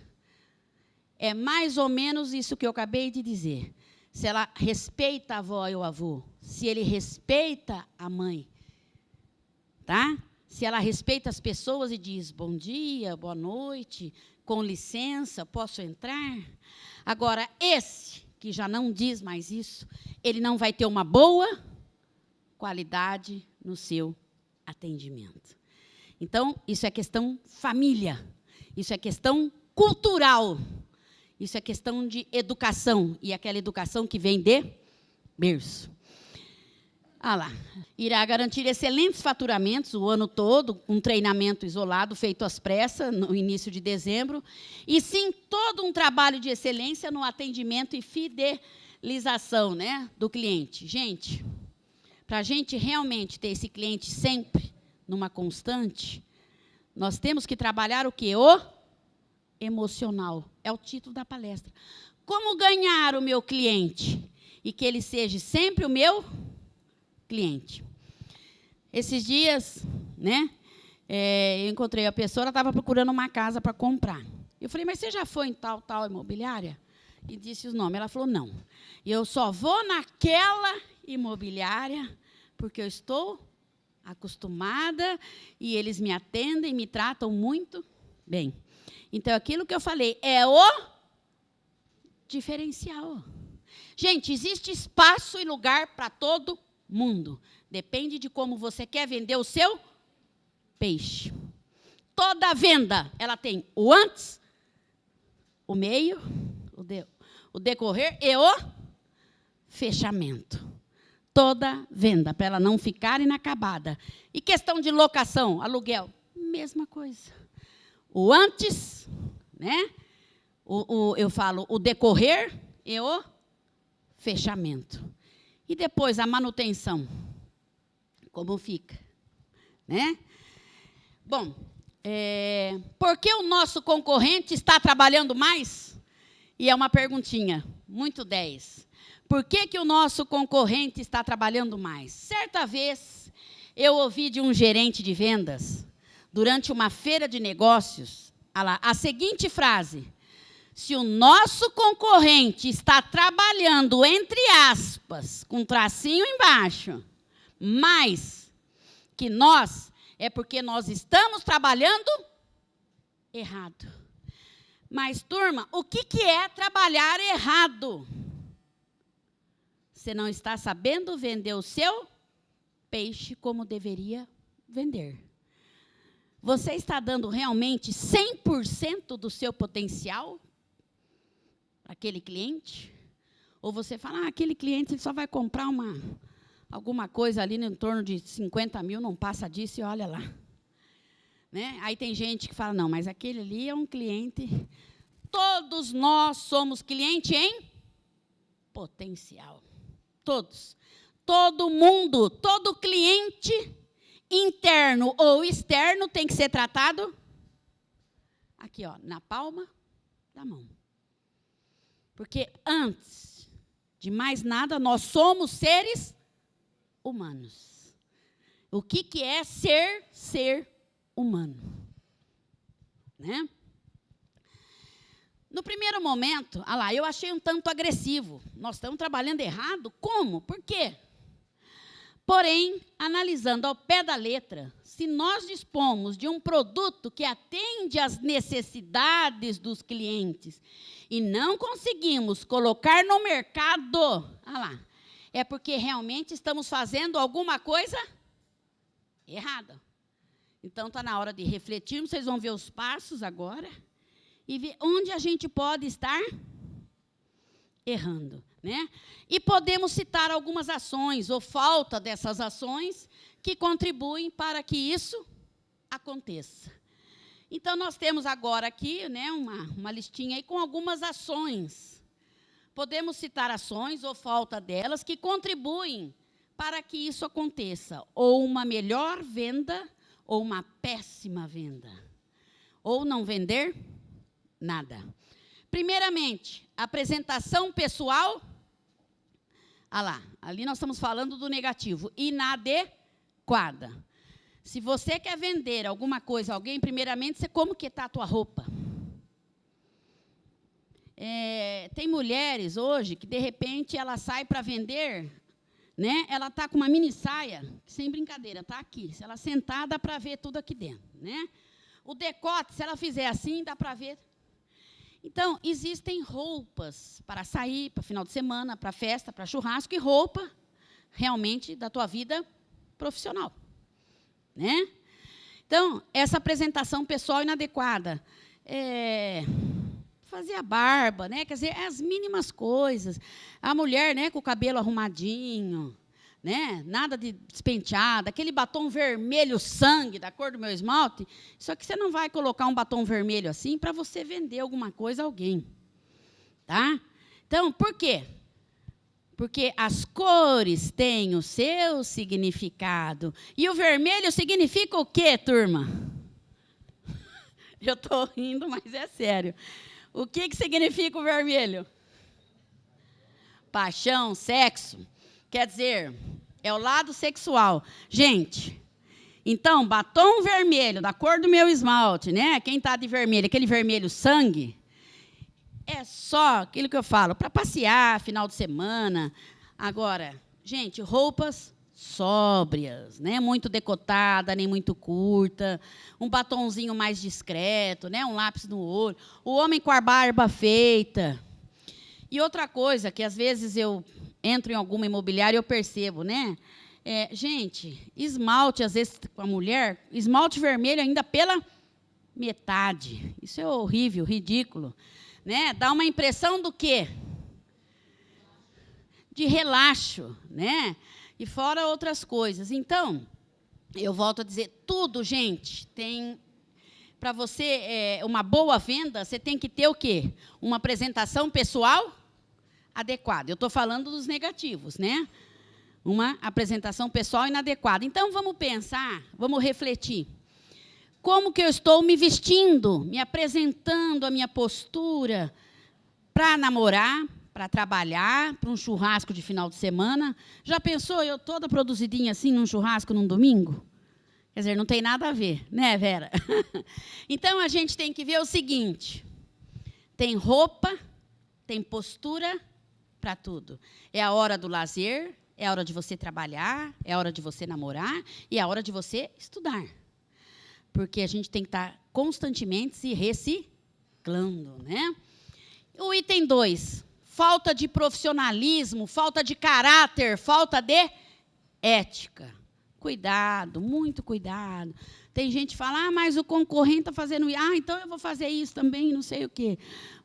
É mais ou menos isso que eu acabei de dizer. Se ela respeita a avó e o avô, se ele respeita a mãe, tá? Se ela respeita as pessoas e diz, bom dia, boa noite, com licença, posso entrar? Agora, esse que já não diz mais isso, ele não vai ter uma boa qualidade no seu atendimento. Então, isso é questão família, isso é questão cultural, isso é questão de educação, e aquela educação que vem de berço. Ah lá. Irá garantir excelentes faturamentos o ano todo, um treinamento isolado feito às pressas, no início de dezembro, e sim todo um trabalho de excelência no atendimento e fidelização, né, do cliente. Gente, para a gente realmente ter esse cliente sempre numa constante, nós temos que trabalhar o quê? O emocional. É o título da palestra. Como ganhar o meu cliente e que ele seja sempre o meu cliente. Esses dias, né, eu encontrei a pessoa, ela estava procurando uma casa para comprar. Eu falei, mas você já foi em tal imobiliária? E disse os nomes. Ela falou, não. Eu só vou naquela imobiliária porque eu estou acostumada e eles me atendem, me tratam muito bem. Então, aquilo que eu falei é o diferencial. Gente, existe espaço e lugar para todo mundo. Depende de como você quer vender o seu peixe. Toda venda, ela tem o antes, o meio, o decorrer e o fechamento. Toda venda, para ela não ficar inacabada. E questão de locação, aluguel, mesma coisa. O antes, né? Eu falo o decorrer e o fechamento. E depois a manutenção. Como fica? Né? Bom, por que o nosso concorrente está trabalhando mais? E é uma perguntinha, muito 10. Por que o nosso concorrente está trabalhando mais? Certa vez, eu ouvi de um gerente de vendas, durante uma feira de negócios, a seguinte frase: se o nosso concorrente está trabalhando, entre aspas, com tracinho embaixo, mais que nós, é porque nós estamos trabalhando errado. Mas, turma, o que é trabalhar errado? Você não está sabendo vender o seu peixe como deveria vender. Você está dando realmente 100% do seu potencial para aquele cliente? Ou você fala, aquele cliente ele só vai comprar alguma coisa ali em torno de 50 mil, não passa disso e olha lá. Né? Aí tem gente que fala, não, mas aquele ali é um cliente. Todos nós somos cliente em potencial. Todos. Todo mundo, todo cliente, interno ou externo, tem que ser tratado aqui, ó, na palma da mão. Porque antes de mais nada, nós somos seres humanos. O que é ser humano? Né? No primeiro momento, eu achei um tanto agressivo. Nós estamos trabalhando errado? Como? Por quê? Porém, analisando ao pé da letra, se nós dispomos de um produto que atende às necessidades dos clientes e não conseguimos colocar no mercado, é porque realmente estamos fazendo alguma coisa errada. Então, está na hora de refletirmos, vocês vão ver os passos agora, e ver onde a gente pode estar errando. Né? E podemos citar algumas ações, ou falta dessas ações, que contribuem para que isso aconteça. Então, nós temos agora aqui, né, uma listinha aí com algumas ações. Podemos citar ações, ou falta delas, que contribuem para que isso aconteça. Ou uma melhor venda, ou uma péssima venda. Ou não vender nada. Primeiramente, apresentação pessoal. Ali nós estamos falando do negativo. Inadequada. Se você quer vender alguma coisa a alguém, primeiramente, como que está a tua roupa? Tem mulheres hoje que, de repente, ela sai para vender, né? Ela está com uma mini saia, sem brincadeira, está aqui. Se ela sentar, dá para ver tudo aqui dentro. Né? O decote, se ela fizer assim, dá para ver. Então, existem roupas para sair, para final de semana, para festa, para churrasco, e roupa, realmente, da tua vida profissional. Né? Então, essa apresentação pessoal inadequada. Fazer a barba, né? Quer dizer, as mínimas coisas. A mulher, né, com o cabelo arrumadinho, né? Nada de despenteado, aquele batom vermelho sangue da cor do meu esmalte. Só que você não vai colocar um batom vermelho assim para você vender alguma coisa a alguém, tá? Então, por quê? Porque as cores têm o seu significado. E o vermelho significa o quê, turma? Eu estou rindo, mas é sério. O que significa o vermelho? Paixão, sexo. Quer dizer, é o lado sexual. Gente, então, batom vermelho, da cor do meu esmalte, né? Quem está de vermelho, aquele vermelho sangue, é só aquilo que eu falo, para passear, final de semana. Agora, gente, roupas sóbrias, né? Muito decotada, nem muito curta, um batonzinho mais discreto, né? Um lápis no olho, o homem com a barba feita. E outra coisa, que às vezes eu entro em alguma imobiliária e eu percebo, né? Gente, esmalte, às vezes, com a mulher, esmalte vermelho ainda pela metade. Isso é horrível, ridículo. Né? Dá uma impressão do quê? De relaxo, né? E fora outras coisas. Então, eu volto a dizer, tudo, gente, tem... Para você, uma boa venda, você tem que ter o quê? Uma apresentação pessoal adequada. Eu estou falando dos negativos, né? Uma apresentação pessoal inadequada. Então, vamos pensar, vamos refletir. Como que eu estou me vestindo, me apresentando a minha postura para namorar, para trabalhar, para um churrasco de final de semana? Já pensou eu toda produzidinha assim num churrasco num domingo? Quer dizer, não tem nada a ver, né, Vera? Então, a gente tem que ver o seguinte, tem roupa, tem postura para tudo. É a hora do lazer, é a hora de você trabalhar, é a hora de você namorar e é a hora de você estudar. Porque a gente tem que estar constantemente se reciclando, né? O item 2, falta de profissionalismo, falta de caráter, falta de ética. Cuidado, muito cuidado. Tem gente que fala, mas o concorrente está fazendo isso. Então eu vou fazer isso também, não sei o quê.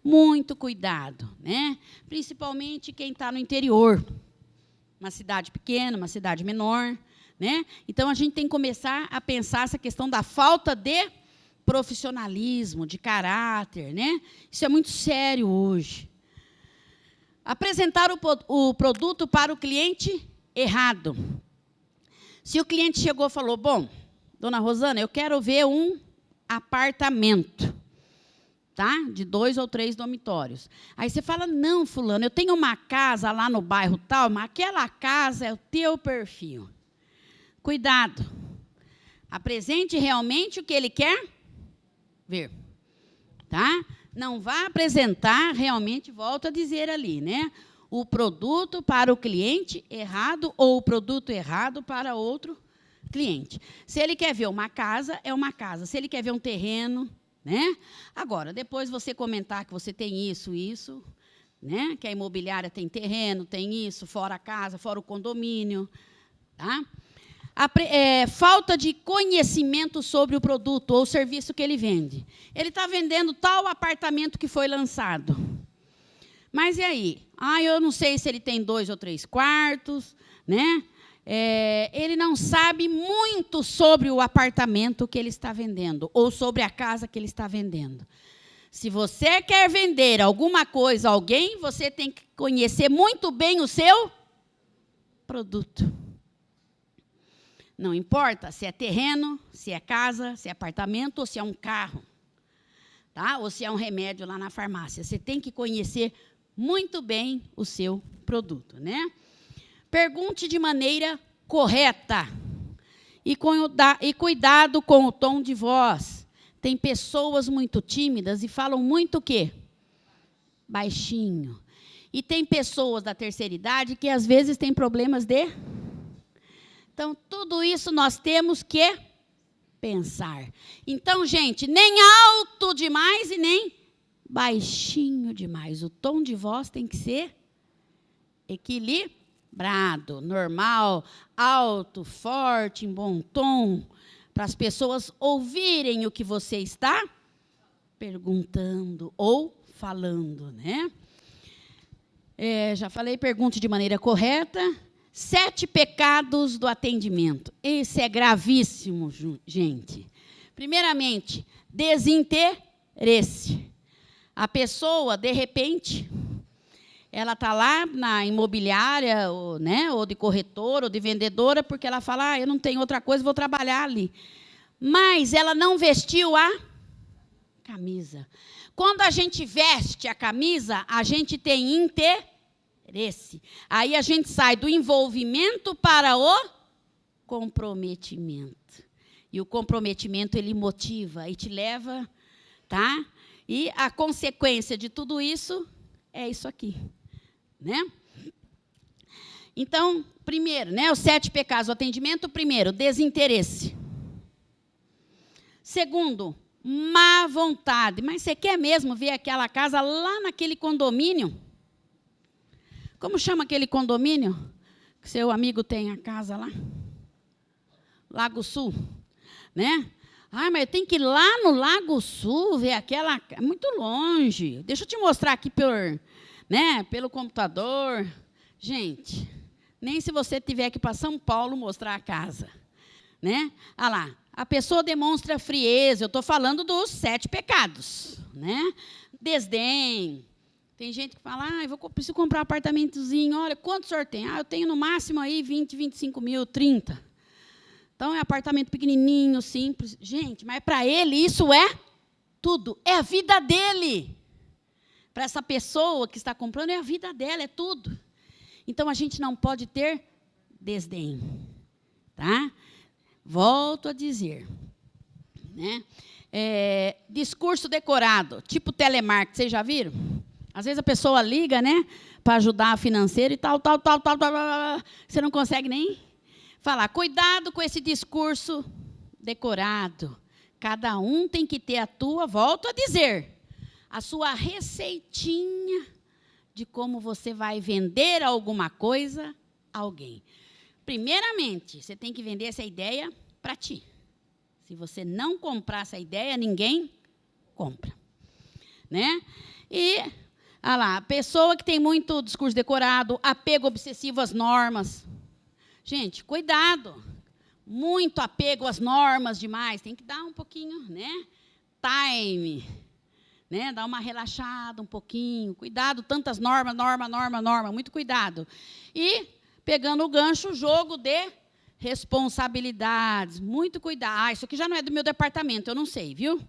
Muito cuidado, né? Principalmente quem está no interior. Uma cidade pequena, uma cidade menor, né? Então, a gente tem que começar a pensar essa questão da falta de profissionalismo, de caráter, né? Isso é muito sério hoje. Apresentar o produto para o cliente errado. Se o cliente chegou e falou, bom, dona Rosana, eu quero ver um apartamento, tá? De 2 ou 3 dormitórios. Aí você fala, não, fulano, eu tenho uma casa lá no bairro tal, mas aquela casa é o teu perfil. Cuidado. Apresente realmente o que ele quer ver, tá? Não vá apresentar realmente, volto a dizer ali, né? O produto para o cliente errado ou o produto errado para outro cliente. Se ele quer ver uma casa, é uma casa. Se ele quer ver um terreno, né? Agora, depois você comentar que você tem isso, né? Que a imobiliária tem terreno, tem isso, fora a casa, fora o condomínio, tá? Falta de conhecimento sobre o produto ou o serviço que ele vende. Ele está vendendo tal apartamento que foi lançado. Mas e aí? Eu não sei se ele tem 2 ou 3 quartos, né? Ele não sabe muito sobre o apartamento que ele está vendendo ou sobre a casa que ele está vendendo. Se você quer vender alguma coisa a alguém, você tem que conhecer muito bem o seu produto. Não importa se é terreno, se é casa, se é apartamento ou se é um carro, tá? Ou se é um remédio lá na farmácia. Você tem que conhecer muito bem o seu produto, né? Pergunte de maneira correta e cuidado com o tom de voz. Tem pessoas muito tímidas e falam muito o quê? Baixinho. E tem pessoas da terceira idade que às vezes têm problemas de... Então, tudo isso nós temos que pensar. Então, gente, nem alto demais e nem baixinho demais. O tom de voz tem que ser equilibrado, normal, alto, forte, em bom tom, para as pessoas ouvirem o que você está perguntando ou falando, né? Já falei, pergunte de maneira correta. 7 pecados do atendimento. Esse é gravíssimo, gente. Primeiramente, desinteresse. A pessoa, de repente, ela está lá na imobiliária, ou de corretora, ou de vendedora, porque ela fala, eu não tenho outra coisa, vou trabalhar ali. Mas ela não vestiu a camisa. Quando a gente veste a camisa, a gente tem interesse. Aí a gente sai do envolvimento para o comprometimento. E o comprometimento, ele motiva e te leva, tá? E a consequência de tudo isso é isso aqui, né? Então, primeiro, né, os 7 pecados do atendimento. Primeiro, desinteresse. Segundo, má vontade. Mas você quer mesmo ver aquela casa lá naquele condomínio? Como chama aquele condomínio? Que seu amigo tem a casa lá? Lago Sul, né? Ah, mas eu tenho que ir lá no Lago Sul ver aquela... É muito longe. Deixa eu te mostrar aqui pelo computador. Gente, nem se você tiver que ir para São Paulo mostrar a casa, né? Ah lá, a pessoa demonstra frieza. Eu estou falando dos 7 pecados, né? Desdém. Tem gente que fala, preciso comprar um apartamentozinho. Olha, quanto o senhor tem? Eu tenho no máximo aí 20, 25 mil, 30. Então, é um apartamento pequenininho, simples. Gente, mas para ele isso é tudo. É a vida dele. Para essa pessoa que está comprando, é a vida dela, é tudo. Então, a gente não pode ter desdém. Tá? Volto a dizer. Né? Discurso decorado, tipo telemarketing, vocês já viram? Às vezes a pessoa liga, né, para ajudar a financeira e tal. Você não consegue nem falar. Cuidado com esse discurso decorado. Cada um tem que ter volto a dizer, a sua receitinha de como você vai vender alguma coisa a alguém. Primeiramente, você tem que vender essa ideia para ti. Se você não comprar essa ideia, ninguém compra. Né? E, a pessoa que tem muito discurso decorado, apego obsessivo às normas. Gente, cuidado. Muito apego às normas demais. Tem que dar um pouquinho, né? Time. Né? Dar uma relaxada um pouquinho. Cuidado, tantas normas, norma. Muito cuidado. E, pegando o gancho, jogo de responsabilidades. Muito cuidado. Isso aqui já não é do meu departamento, eu não sei, viu?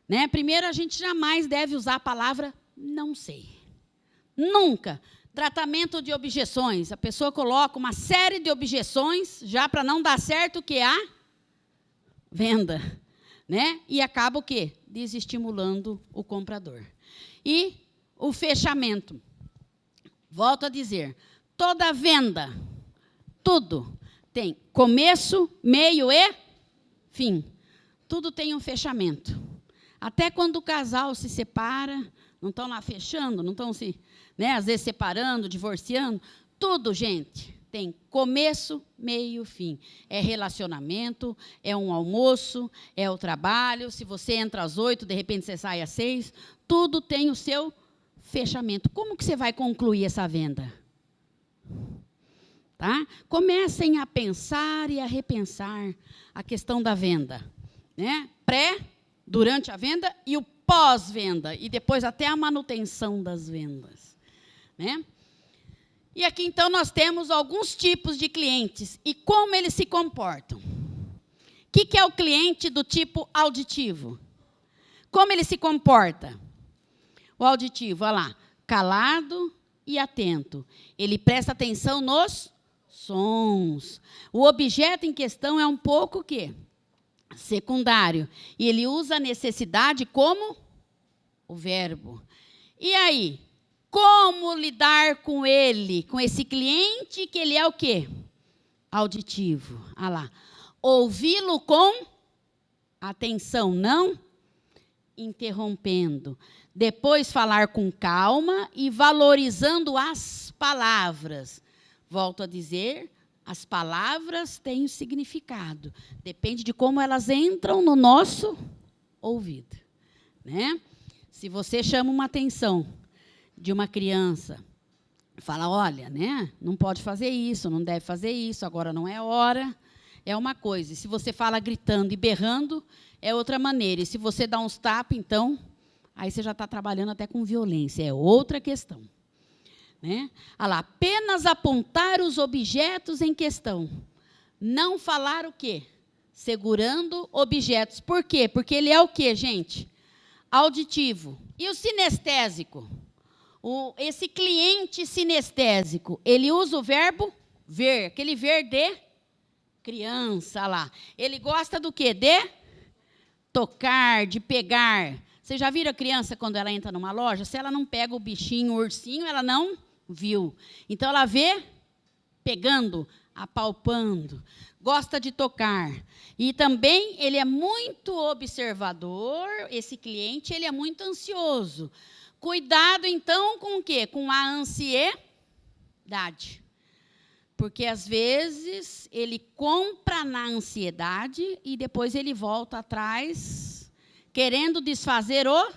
Né? Primeiro, a gente jamais deve usar a palavra não sei. Nunca. Tratamento de objeções. A pessoa coloca uma série de objeções já para não dar certo o que é a venda. Né? E acaba o quê? Desestimulando o comprador. E o fechamento. Volto a dizer, toda venda, tudo, tem começo, meio e fim. Tudo tem um fechamento. Até quando o casal se separa, não estão lá fechando, não estão se, né, às vezes separando, divorciando. Tudo, gente, tem começo, meio, fim. É relacionamento, é um almoço, é o trabalho. Se você entra às 8, de repente você sai às 6. Tudo tem o seu fechamento. Como que você vai concluir essa venda? Tá? Comecem a pensar e a repensar a questão da venda. Né? Durante a venda e o pós-venda. E depois até a manutenção das vendas. Né? E aqui, então, nós temos alguns tipos de clientes e como eles se comportam. O que é o cliente do tipo auditivo? Como ele se comporta? O auditivo, olha lá, calado e atento. Ele presta atenção nos sons. O objeto em questão é um pouco o quê? Secundário. E ele usa a necessidade como o verbo. E aí? Como lidar com ele, com esse cliente que ele é o quê? Auditivo. Ah lá. Ouvi-lo com atenção, não interrompendo. Depois falar com calma e valorizando as palavras. Volto a dizer, as palavras têm significado. Depende de como elas entram no nosso ouvido. Né? Se você chama uma atenção de uma criança, fala, olha, né, não pode fazer isso, não deve fazer isso, agora não é hora, é uma coisa. E se você fala gritando e berrando, é outra maneira. E se você dá uns tapas, então, aí você já está trabalhando até com violência, é outra questão. Né? Olha lá, apenas apontar os objetos em questão. Não falar o quê? Segurando objetos. Por quê? Porque ele é o quê, gente? Auditivo. E o sinestésico? Esse cliente sinestésico, ele usa o verbo ver, aquele ver de criança lá. Ele gosta do quê? De tocar, de pegar. Você já viram a criança quando ela entra numa loja? Se ela não pega o bichinho, o ursinho, ela não viu. Então, ela vê pegando, apalpando, gosta de tocar. E também ele é muito observador, esse cliente, ele é muito ansioso. Cuidado, então, com o quê? Com a ansiedade. Porque, às vezes, ele compra na ansiedade e depois ele volta atrás, querendo desfazer o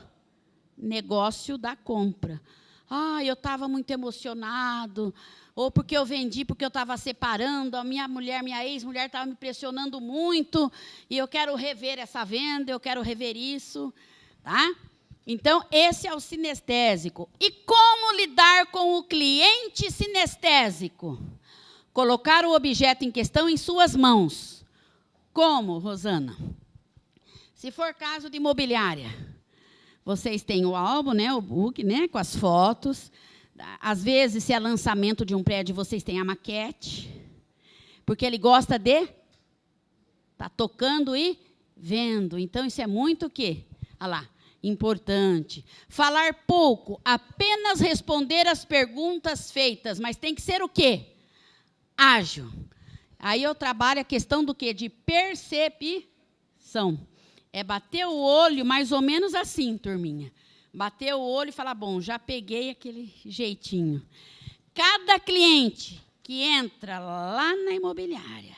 negócio da compra. Ah, eu estava muito emocionado, ou porque eu vendi, porque eu estava separando, a minha mulher, minha ex-mulher estava me pressionando muito, e eu quero rever essa venda, eu quero rever isso, tá? Então, esse é o sinestésico. E como lidar com o cliente sinestésico? Colocar o objeto em questão em suas mãos. Como, Rosana? Se for caso de imobiliária, vocês têm o álbum, né, o book, né, com as fotos. Às vezes, se é lançamento de um prédio, vocês têm a maquete. Porque ele gosta de estar tocando e vendo. Então, isso é muito o quê? Olha lá, importante. Falar pouco, apenas responder as perguntas feitas. Mas tem que ser o quê? Ágil. Aí eu trabalho a questão do quê? De percepção. É bater o olho mais ou menos assim, turminha. Bater o olho e falar, bom, já peguei aquele jeitinho. Cada cliente que entra lá na imobiliária,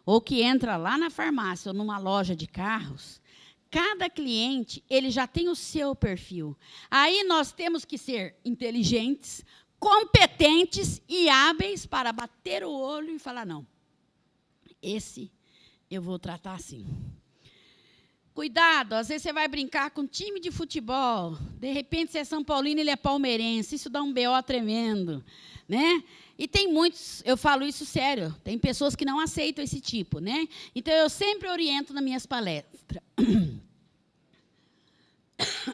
ou que entra lá na farmácia, ou numa loja de carros, cada cliente, ele já tem o seu perfil. Aí nós temos que ser inteligentes, competentes e hábeis para bater o olho e falar, não, esse eu vou tratar assim. Cuidado, às vezes você vai brincar com um time de futebol, de repente você é São Paulino e ele é palmeirense, isso dá um BO tremendo, né? E tem muitos, eu falo isso sério, tem pessoas que não aceitam esse tipo, né? Então, eu sempre oriento nas minhas palestras.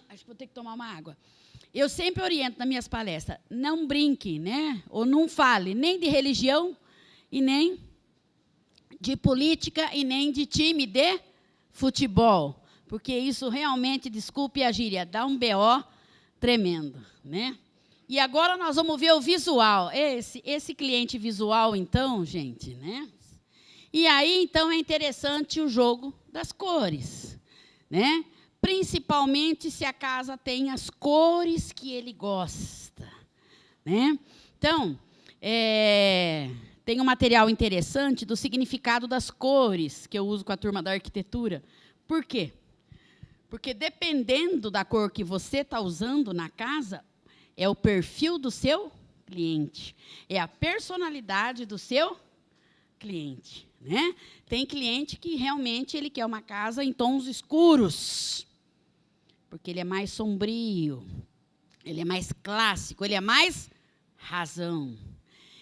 Acho que vou ter que tomar uma água. Eu sempre oriento nas minhas palestras, não brinque, né? Ou não fale nem de religião, e nem de política, e nem de time de futebol, porque isso realmente, desculpe a gíria, dá um BO tremendo, né? E agora nós vamos ver o visual. Esse cliente visual, então, gente, né? E aí, então, é interessante o jogo das cores, né? Principalmente se a casa tem as cores que ele gosta, né? Então, tem um material interessante do significado das cores, que eu uso com a turma da arquitetura. Por quê? Porque dependendo da cor que você está usando na casa, é o perfil do seu cliente, é a personalidade do seu cliente, né? Tem cliente que realmente ele quer uma casa em tons escuros, porque ele é mais sombrio, ele é mais clássico, ele é mais razão.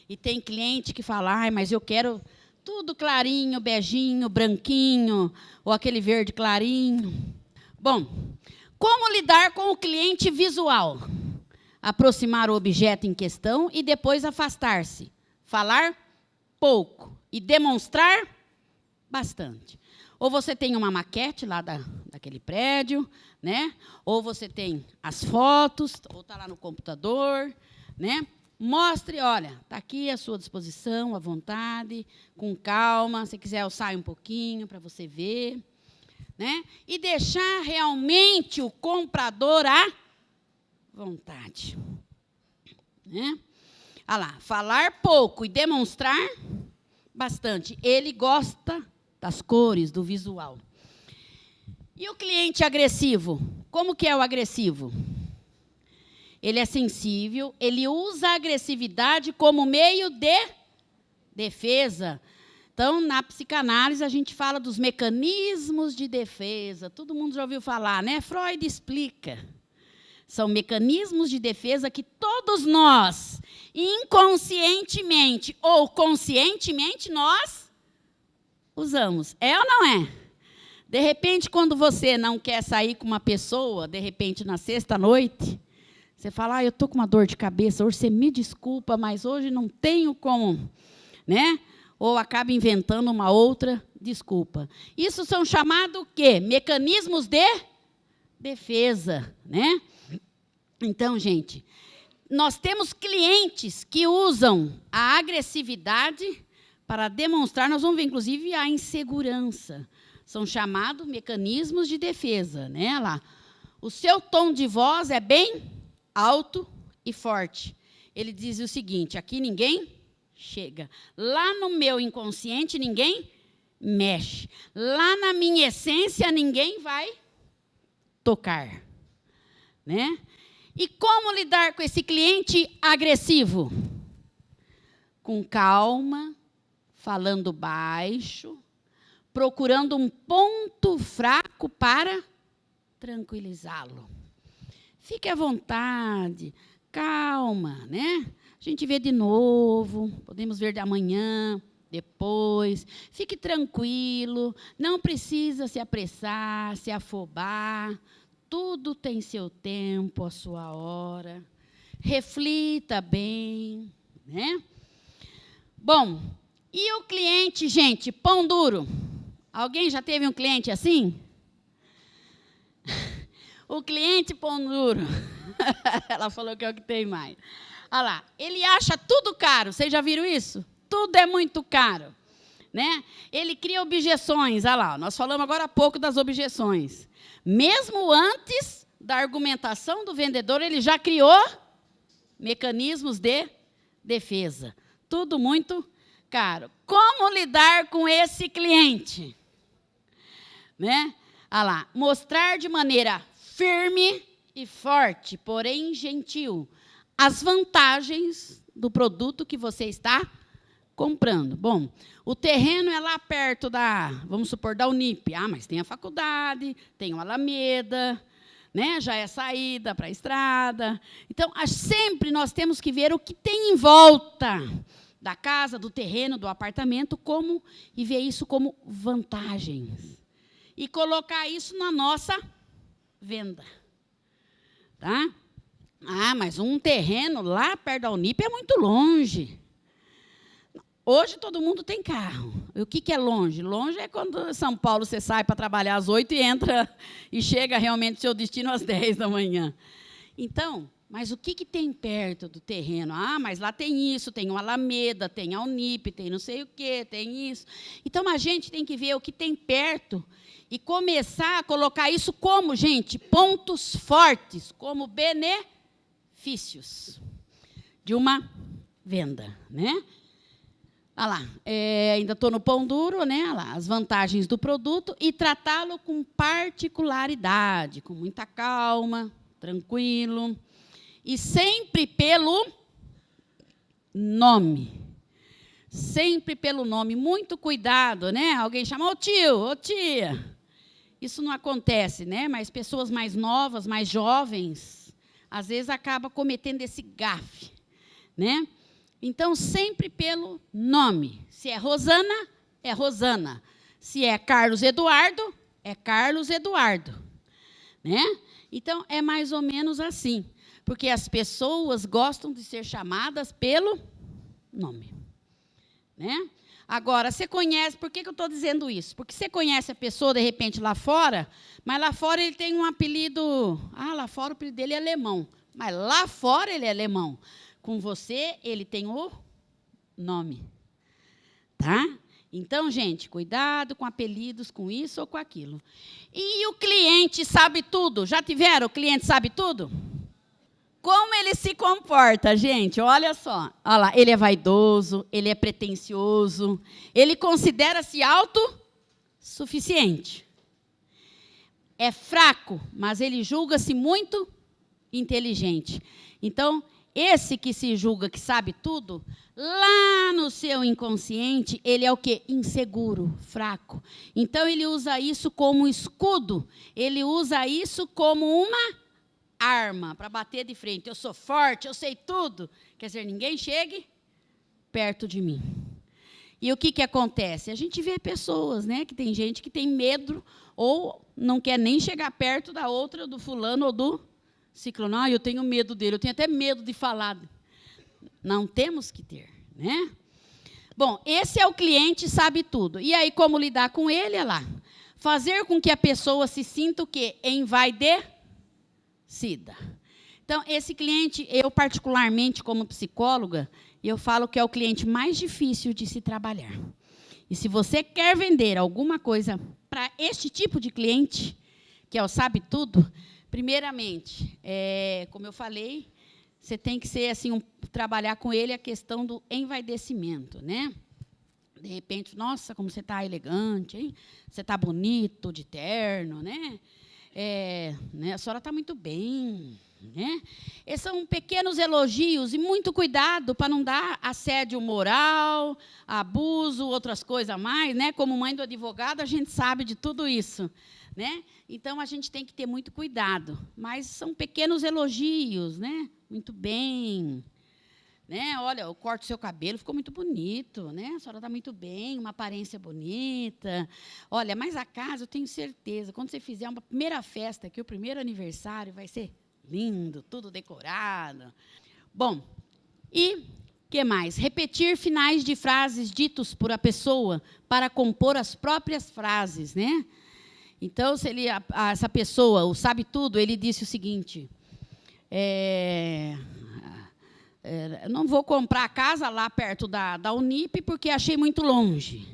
E tem cliente que fala, mas eu quero tudo clarinho, beijinho, branquinho, ou aquele verde clarinho. Bom, como lidar com o cliente visual? Aproximar o objeto em questão e depois afastar-se. Falar pouco e demonstrar bastante. Ou você tem uma maquete lá daquele prédio, né? Ou você tem as fotos, ou está lá no computador, né? Mostre, olha, está aqui à sua disposição, à vontade, com calma. Se quiser, eu saio um pouquinho para você ver, né? E deixar realmente o comprador à vontade, né? Olha lá, falar pouco e demonstrar bastante. Ele gosta das cores, do visual. E o cliente agressivo? Como que é o agressivo? ele é sensível, ele usa a agressividade como meio de defesa. Então, na psicanálise, a gente fala dos mecanismos de defesa. Todo mundo já ouviu falar, né? Freud explica. São mecanismos de defesa que todos nós, inconscientemente ou conscientemente, nós usamos. É ou não é? De repente, quando você não quer sair com uma pessoa, de repente, na sexta-noite, você fala, eu estou com uma dor de cabeça, hoje você me desculpa, mas hoje não tenho como, né? Ou acaba inventando uma outra desculpa. Isso são chamados o quê? Mecanismos de defesa, né? Então, gente, nós temos clientes que usam a agressividade para demonstrar, nós vamos ver, inclusive, a insegurança. São chamados mecanismos de defesa, né? Lá. O seu tom de voz é bem alto e forte. Ele diz o seguinte, aqui ninguém chega. Lá no meu inconsciente, ninguém mexe. Lá na minha essência, ninguém vai tocar. Né? E como lidar com esse cliente agressivo? Com calma, falando baixo, procurando um ponto fraco para tranquilizá-lo. Fique à vontade, calma, né? A gente vê de novo, podemos ver de amanhã, depois. Fique tranquilo, não precisa se apressar, se afobar. Tudo tem seu tempo, a sua hora. Reflita bem, né? Bom, e o cliente, gente, pão duro? Alguém já teve um cliente assim? O cliente pão duro. Ela falou que é o que tem mais. Olha lá, ele acha tudo caro. Vocês já viram isso? Tudo é muito caro. Né? Ele cria objeções. Olha lá, nós falamos agora há pouco das objeções. Mesmo antes da argumentação do vendedor, ele já criou mecanismos de defesa. Tudo muito caro. Como lidar com esse cliente? Né? Olha lá, mostrar de maneira firme e forte, porém gentil, as vantagens do produto que você está comprando. Bom, o terreno é lá perto da, vamos supor, da Unip. Ah, mas tem a faculdade, tem o Alameda, né? Já é saída para a estrada. Então, sempre nós temos que ver o que tem em volta da casa, do terreno, do apartamento, e ver isso como vantagens. E colocar isso na nossa venda. Tá? Ah, mas um terreno lá perto da Unip é muito longe. Hoje todo mundo tem carro. E o que é longe? Longe é quando em São Paulo você sai para trabalhar às 8 e entra e chega realmente ao seu destino às 10 da manhã. Então, mas o que tem perto do terreno? Ah, mas lá tem isso, tem o Alameda, tem a Unip, tem não sei o quê, tem isso. Então, a gente tem que ver o que tem perto e começar a colocar isso como, gente, pontos fortes, como benefícios de uma venda, né? Olha lá, ainda estou no pão duro, né? Olha lá, as vantagens do produto e tratá-lo com particularidade, com muita calma, tranquilo. E sempre pelo nome. Sempre pelo nome. Muito cuidado, né? Alguém chama, ô tio, ô tia. Isso não acontece, né? Mas pessoas mais novas, mais jovens, às vezes acabam cometendo esse gafe, né? Então, sempre pelo nome. Se é Rosana, é Rosana. Se é Carlos Eduardo, é Carlos Eduardo. Né? Então, é mais ou menos assim. Porque as pessoas gostam de ser chamadas pelo nome. Né? Agora, você conhece... Por que eu estou dizendo isso? Porque você conhece a pessoa, de repente, lá fora, mas lá fora ele tem um apelido... Ah, lá fora o apelido dele é alemão. Mas lá fora ele é alemão. Com você, ele tem o nome. Tá? Então, gente, cuidado com apelidos, com isso ou com aquilo. E o cliente sabe tudo? Já tiveram? O cliente sabe tudo? Como ele se comporta, gente? Olha só. Olha lá, ele é vaidoso, ele é pretensioso, ele considera-se autossuficiente. É fraco, mas ele julga-se muito inteligente. Então, esse que se julga que sabe tudo, lá no seu inconsciente, ele é o quê? Inseguro, fraco. Então, ele usa isso como escudo, ele usa isso como uma arma para bater de frente. Eu sou forte, eu sei tudo. Quer dizer, ninguém chegue perto de mim. E o que acontece? A gente vê pessoas, né, que tem gente que tem medo ou não quer nem chegar perto da outra, do fulano ou do ciclano. Ah, eu tenho medo dele, eu tenho até medo de falar. Não temos que ter, né? Bom, esse é o cliente, sabe tudo. E aí, como lidar com ele? É lá. Fazer com que a pessoa se sinta o quê? Envaidecida. Então, esse cliente, eu particularmente como psicóloga, eu falo que é o cliente mais difícil de se trabalhar. E se você quer vender alguma coisa para este tipo de cliente, que é o sabe tudo, primeiramente, como eu falei, você tem que ser assim, trabalhar com ele a questão do envaidecimento, né? De repente, nossa, como você está elegante, hein? Você está bonito, de terno, né? A senhora está muito bem, né? Esses são pequenos elogios e muito cuidado para não dar assédio moral, abuso, outras coisas a mais, né? Como mãe do advogado, a gente sabe de tudo isso, né? Então, a gente tem que ter muito cuidado. Mas são pequenos elogios, né? Muito bem. Né? Olha, eu corto o seu cabelo, ficou muito bonito, né? A senhora está muito bem, uma aparência bonita. Olha, mas a casa, eu tenho certeza, quando você fizer uma primeira festa aqui, o primeiro aniversário, vai ser lindo, tudo decorado. Bom, e o que mais? Repetir finais de frases ditos por a pessoa para compor as próprias frases, né? Então, se essa pessoa, o sabe tudo, ele disse o seguinte: não vou comprar a casa lá perto da Unip porque achei muito longe.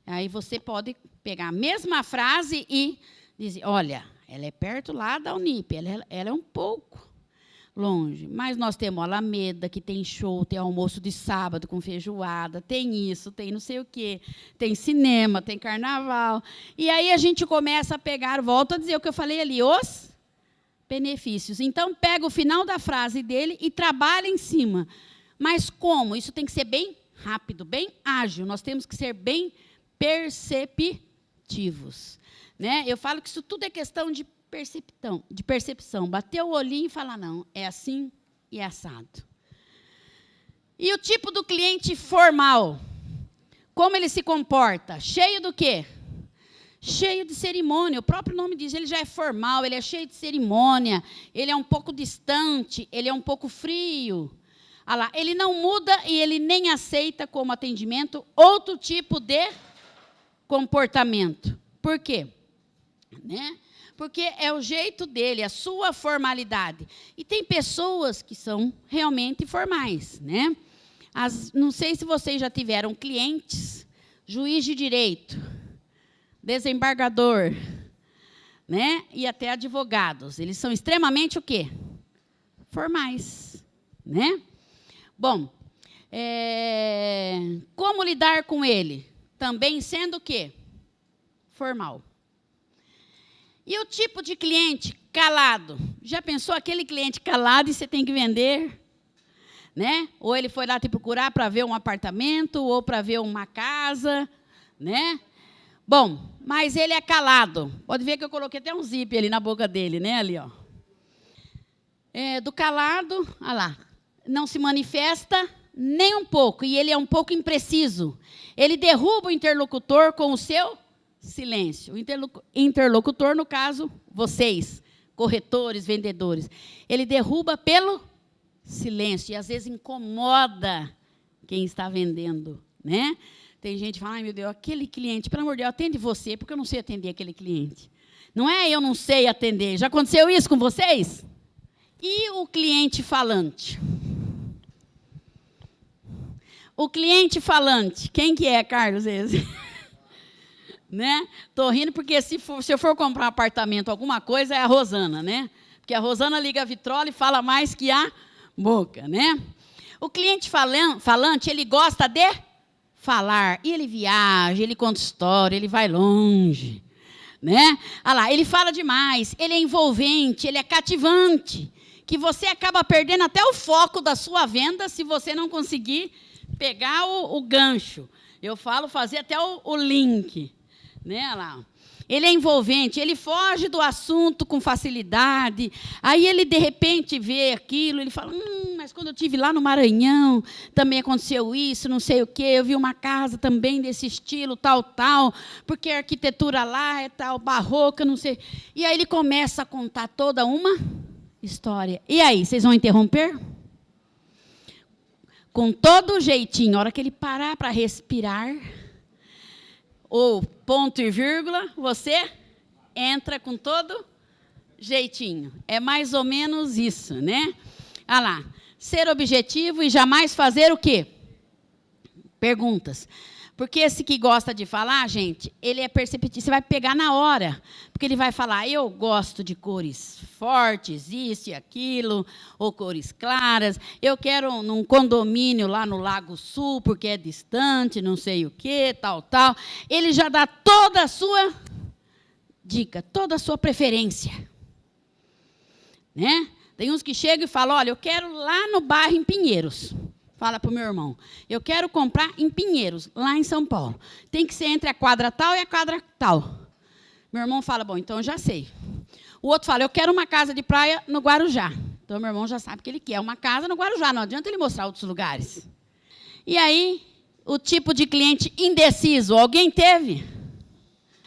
Aí você pode pegar a mesma frase e dizer, olha, ela é perto lá da Unip, ela é um pouco longe, mas nós temos a Alameda, que tem show, tem almoço de sábado com feijoada, tem isso, tem não sei o quê, tem cinema, tem carnaval. E aí a gente começa a pegar, volto a dizer o que eu falei ali, os benefícios. Então, pega o final da frase dele e trabalha em cima. Mas como? Isso tem que ser bem rápido, bem ágil. Nós temos que ser bem perceptivos. Né? Eu falo que isso tudo é questão de percepção. Bater o olhinho e falar, não, é assim e é assado. E o tipo do cliente formal? Como ele se comporta? Cheio do quê? Cheio de cerimônia, o próprio nome diz, ele já é formal, ele é cheio de cerimônia, ele é um pouco distante, ele é um pouco frio. Ah lá, ele não muda e ele nem aceita como atendimento outro tipo de comportamento. Por quê? Né? Porque é o jeito dele, a sua formalidade. E tem pessoas que são realmente formais. Né? Não sei se vocês já tiveram clientes, juiz de direito, desembargador, né? E até advogados. Eles são extremamente o quê? Formais. Né? Bom, como lidar com ele? Também sendo o quê? Formal. E o tipo de cliente calado? Já pensou aquele cliente calado e você tem que vender? Né? Ou ele foi lá te procurar para ver um apartamento, ou para ver uma casa, né? Bom, mas ele é calado. Pode ver que eu coloquei até um zíper ali na boca dele, né? Ali, ó. Do calado, olha lá, não se manifesta nem um pouco, e ele é um pouco impreciso. Ele derruba o interlocutor com o seu silêncio. O interlocutor, no caso, vocês, corretores, vendedores. Ele derruba pelo silêncio, e às vezes incomoda quem está vendendo, né? Tem gente que fala, ai, meu Deus, aquele cliente, pelo amor de Deus, atende você, porque eu não sei atender aquele cliente. Não é eu não sei atender. Já aconteceu isso com vocês? E o cliente falante? O cliente falante, quem que é, Carlos? Esse? Né? Estou rindo porque se eu for comprar um apartamento, alguma coisa, é a Rosana, né? Porque a Rosana liga a vitrola e fala mais que a boca, né? O cliente falante, ele gosta de falar, e ele viaja, ele conta história, ele vai longe, né? Olha lá, ele fala demais, ele é envolvente, ele é cativante. O que você acaba perdendo até o foco da sua venda se você não conseguir pegar o gancho. Eu falo fazer até o link. Né, lá. Ele é envolvente, ele foge do assunto com facilidade. Aí ele, de repente, vê aquilo, ele fala, mas quando eu estive lá no Maranhão, também aconteceu isso, não sei o quê, eu vi uma casa também desse estilo, tal, porque a arquitetura lá é tal, barroca, não sei. E aí ele começa a contar toda uma história. E aí, vocês vão interromper? Com todo jeitinho, a hora que ele parar para respirar, ou ponto e vírgula, você entra com todo jeitinho. É mais ou menos isso, né? Ah lá, ser objetivo e jamais fazer o quê? Perguntas. Porque esse que gosta de falar, gente, ele é perceptível, você vai pegar na hora. Porque ele vai falar, eu gosto de cores fortes, isso e aquilo, ou cores claras. Eu quero num condomínio lá no Lago Sul, porque é distante, não sei o quê, tal. Ele já dá toda a sua dica, toda a sua preferência. Né? Tem uns que chegam e falam, olha, eu quero lá no bairro em Pinheiros. Fala para o meu irmão, eu quero comprar em Pinheiros, lá em São Paulo. Tem que ser entre a quadra tal e a quadra tal. Meu irmão fala, bom, então eu já sei. O outro fala, eu quero uma casa de praia no Guarujá. Então, meu irmão já sabe que ele quer uma casa no Guarujá, não adianta ele mostrar outros lugares. E aí, o tipo de cliente indeciso, alguém teve?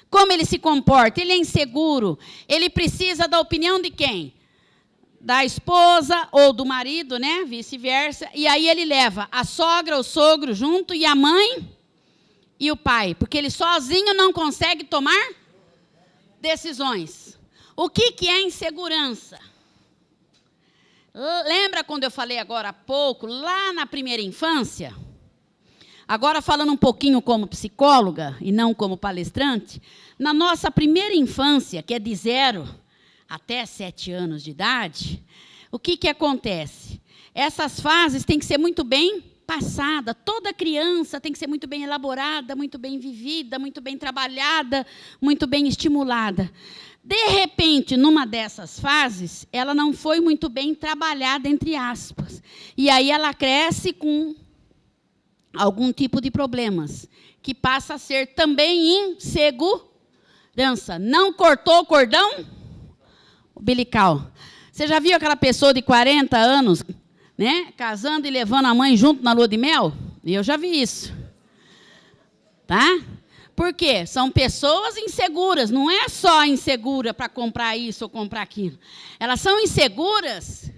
Como ele se comporta? Ele é inseguro, ele precisa da opinião de quem? Da esposa ou do marido, né? Vice-versa. E aí ele leva a sogra, o sogro junto, e a mãe e o pai. Porque ele sozinho não consegue tomar decisões. O que é insegurança? Lembra quando eu falei agora há pouco, lá na primeira infância? Agora falando um pouquinho como psicóloga e não como palestrante. Na nossa primeira infância, que é de 0 até 7 anos de idade, o que acontece? Essas fases têm que ser muito bem passadas. Toda criança tem que ser muito bem elaborada, muito bem vivida, muito bem trabalhada, muito bem estimulada. De repente, numa dessas fases, ela não foi muito bem trabalhada, entre aspas. E aí ela cresce com algum tipo de problemas, que passa a ser também insegurança. Não cortou o cordão umbilical. Você já viu aquela pessoa de 40 anos, né, casando e levando a mãe junto na lua de mel? Eu já vi isso. Tá? Por quê? São pessoas inseguras. Não é só insegura para comprar isso ou comprar aquilo. Elas são inseguras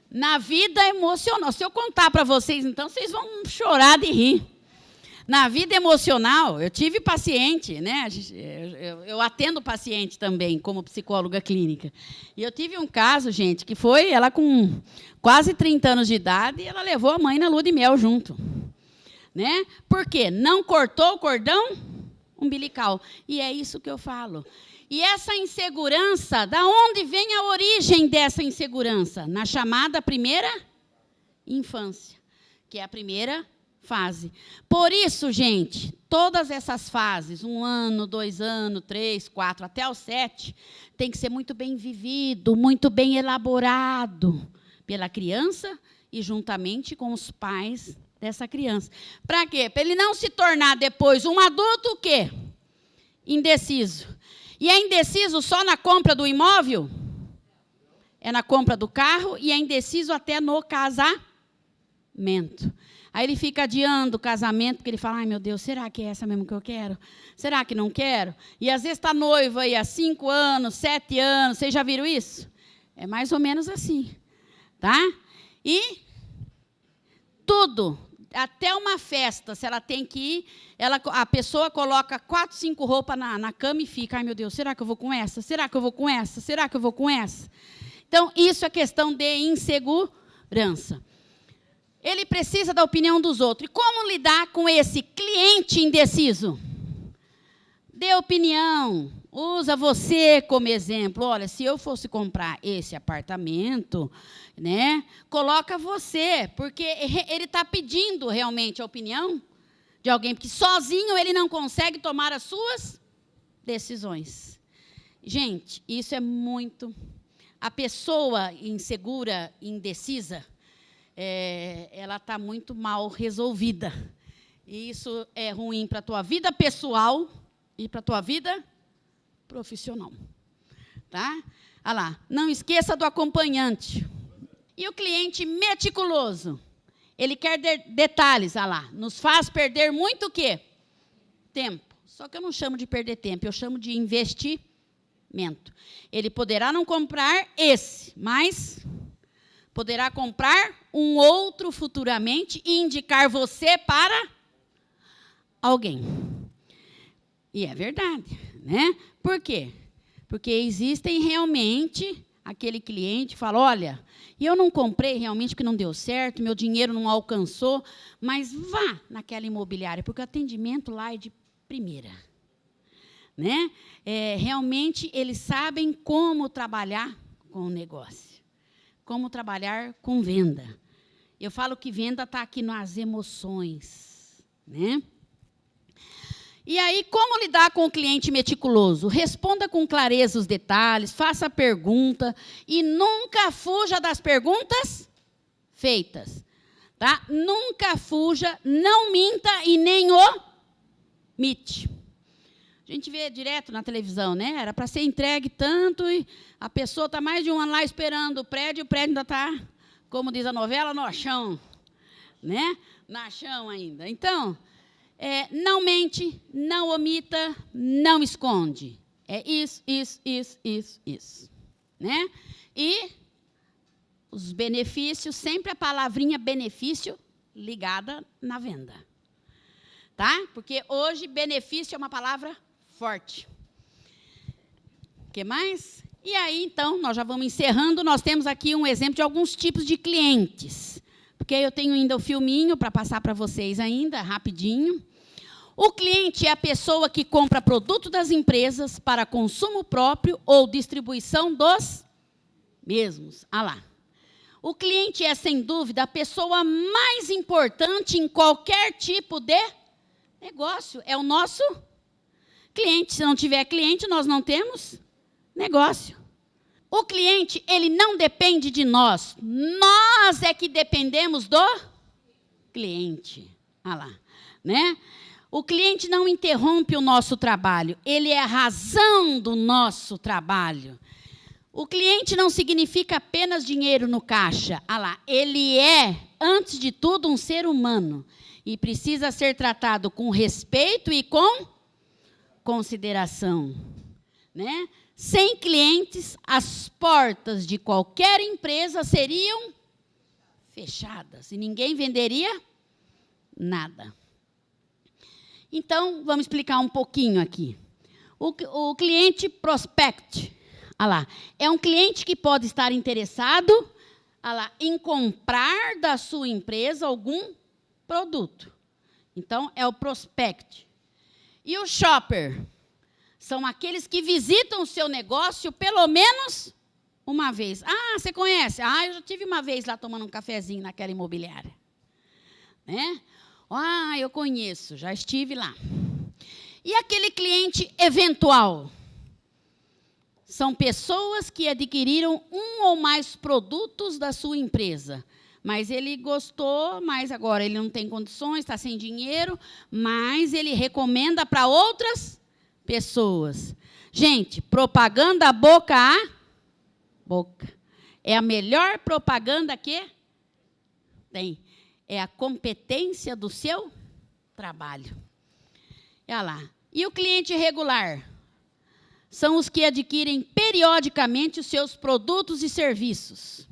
na vida emocional. Se eu contar para vocês, então, vocês vão chorar de rir. Na vida emocional, eu tive paciente, né? Eu atendo paciente também, como psicóloga clínica. E eu tive um caso, gente, que foi, ela com quase 30 anos de idade, e ela levou a mãe na lua de mel junto. Né? Por quê? Não cortou o cordão umbilical. E é isso que eu falo. E essa insegurança, da onde vem a origem dessa insegurança? Na chamada primeira infância, que é a primeira fase. Por isso, gente, todas essas fases, 1 ano, 2 anos, 3, 4, até os 7, tem que ser muito bem vivido, muito bem elaborado pela criança e juntamente com os pais dessa criança. Para quê? Para ele não se tornar depois um adulto o quê? Indeciso. E é indeciso só na compra do imóvel? É na compra do carro e é indeciso até no casamento. Aí ele fica adiando o casamento, porque ele fala, ai meu Deus, será que é essa mesmo que eu quero? Será que não quero? E às vezes está noivo aí há 5 anos, 7 anos, vocês já viram isso? É mais ou menos assim, tá? E tudo, até uma festa, se ela tem que ir, a pessoa coloca 4, 5 roupas na cama e fica, ai meu Deus, será que eu vou com essa? Será que eu vou com essa? Será que eu vou com essa? Então, isso é questão de insegurança. Ele precisa da opinião dos outros. E como lidar com esse cliente indeciso? Dê opinião. Usa você como exemplo. Olha, se eu fosse comprar esse apartamento, né, coloca você, porque ele está pedindo realmente a opinião de alguém, porque sozinho ele não consegue tomar as suas decisões. Gente, isso é muito a pessoa insegura, indecisa, ela está muito mal resolvida. E isso é ruim para a tua vida pessoal e para a tua vida profissional. Tá? Olha lá, não esqueça do acompanhante. E o cliente meticuloso, ele quer detalhes, olha lá, nos faz perder muito o quê? Tempo. Só que eu não chamo de perder tempo, eu chamo de investimento. Ele poderá não comprar esse, mas poderá comprar um outro futuramente e indicar você para alguém. E é verdade, né? Por quê? Porque existem realmente aquele cliente que fala, olha, eu não comprei realmente porque não deu certo, meu dinheiro não alcançou, mas vá naquela imobiliária, porque o atendimento lá é de primeira. Né? Realmente, eles sabem como trabalhar com o negócio, como trabalhar com venda. Eu falo que venda está aqui nas emoções. Né? E aí, como lidar com o cliente meticuloso? Responda com clareza os detalhes, faça a pergunta e nunca fuja das perguntas feitas. Tá? Nunca fuja, não minta e nem omite. A gente vê direto na televisão, né? Era para ser entregue tanto e a pessoa está mais de um ano lá esperando o prédio ainda está, como diz a novela, no chão. Né? Na chão ainda. Então, não mente, não omita, não esconde. É isso. Né? E os benefícios, sempre a palavrinha benefício ligada na venda. Tá? Porque hoje benefício é uma palavra forte. O que mais? E aí, então, nós já vamos encerrando. Nós temos aqui um exemplo de alguns tipos de clientes. Porque eu tenho ainda o filminho para passar para vocês ainda, rapidinho. O cliente é a pessoa que compra produto das empresas para consumo próprio ou distribuição dos mesmos. Ah lá. O cliente é, sem dúvida, a pessoa mais importante em qualquer tipo de negócio. É o nosso cliente. Se não tiver cliente, nós não temos negócio. O cliente, ele não depende de nós. Nós é que dependemos do cliente. Ah lá. Né? O cliente não interrompe o nosso trabalho. Ele é a razão do nosso trabalho. O cliente não significa apenas dinheiro no caixa. Ah lá, ele é, antes de tudo, um ser humano. E precisa ser tratado com respeito e com consideração. Né? Sem clientes, as portas de qualquer empresa seriam fechadas. E ninguém venderia nada. Então, vamos explicar um pouquinho aqui. O cliente prospect, lá, é um cliente que pode estar interessado lá, em comprar da sua empresa algum produto. Então, é o prospect. E o shopper são aqueles que visitam o seu negócio pelo menos uma vez. Ah, você conhece? Ah, eu já tive uma vez lá tomando um cafezinho naquela imobiliária. Né? Ah, eu conheço, já estive lá. E aquele cliente eventual? São pessoas que adquiriram um ou mais produtos da sua empresa. Mas ele gostou, mas agora ele não tem condições, está sem dinheiro, mas ele recomenda para outras pessoas. Gente, propaganda boca a boca. É a melhor propaganda que tem. É a competência do seu trabalho. Olha lá. E o cliente regular? São os que adquirem periodicamente os seus produtos e serviços.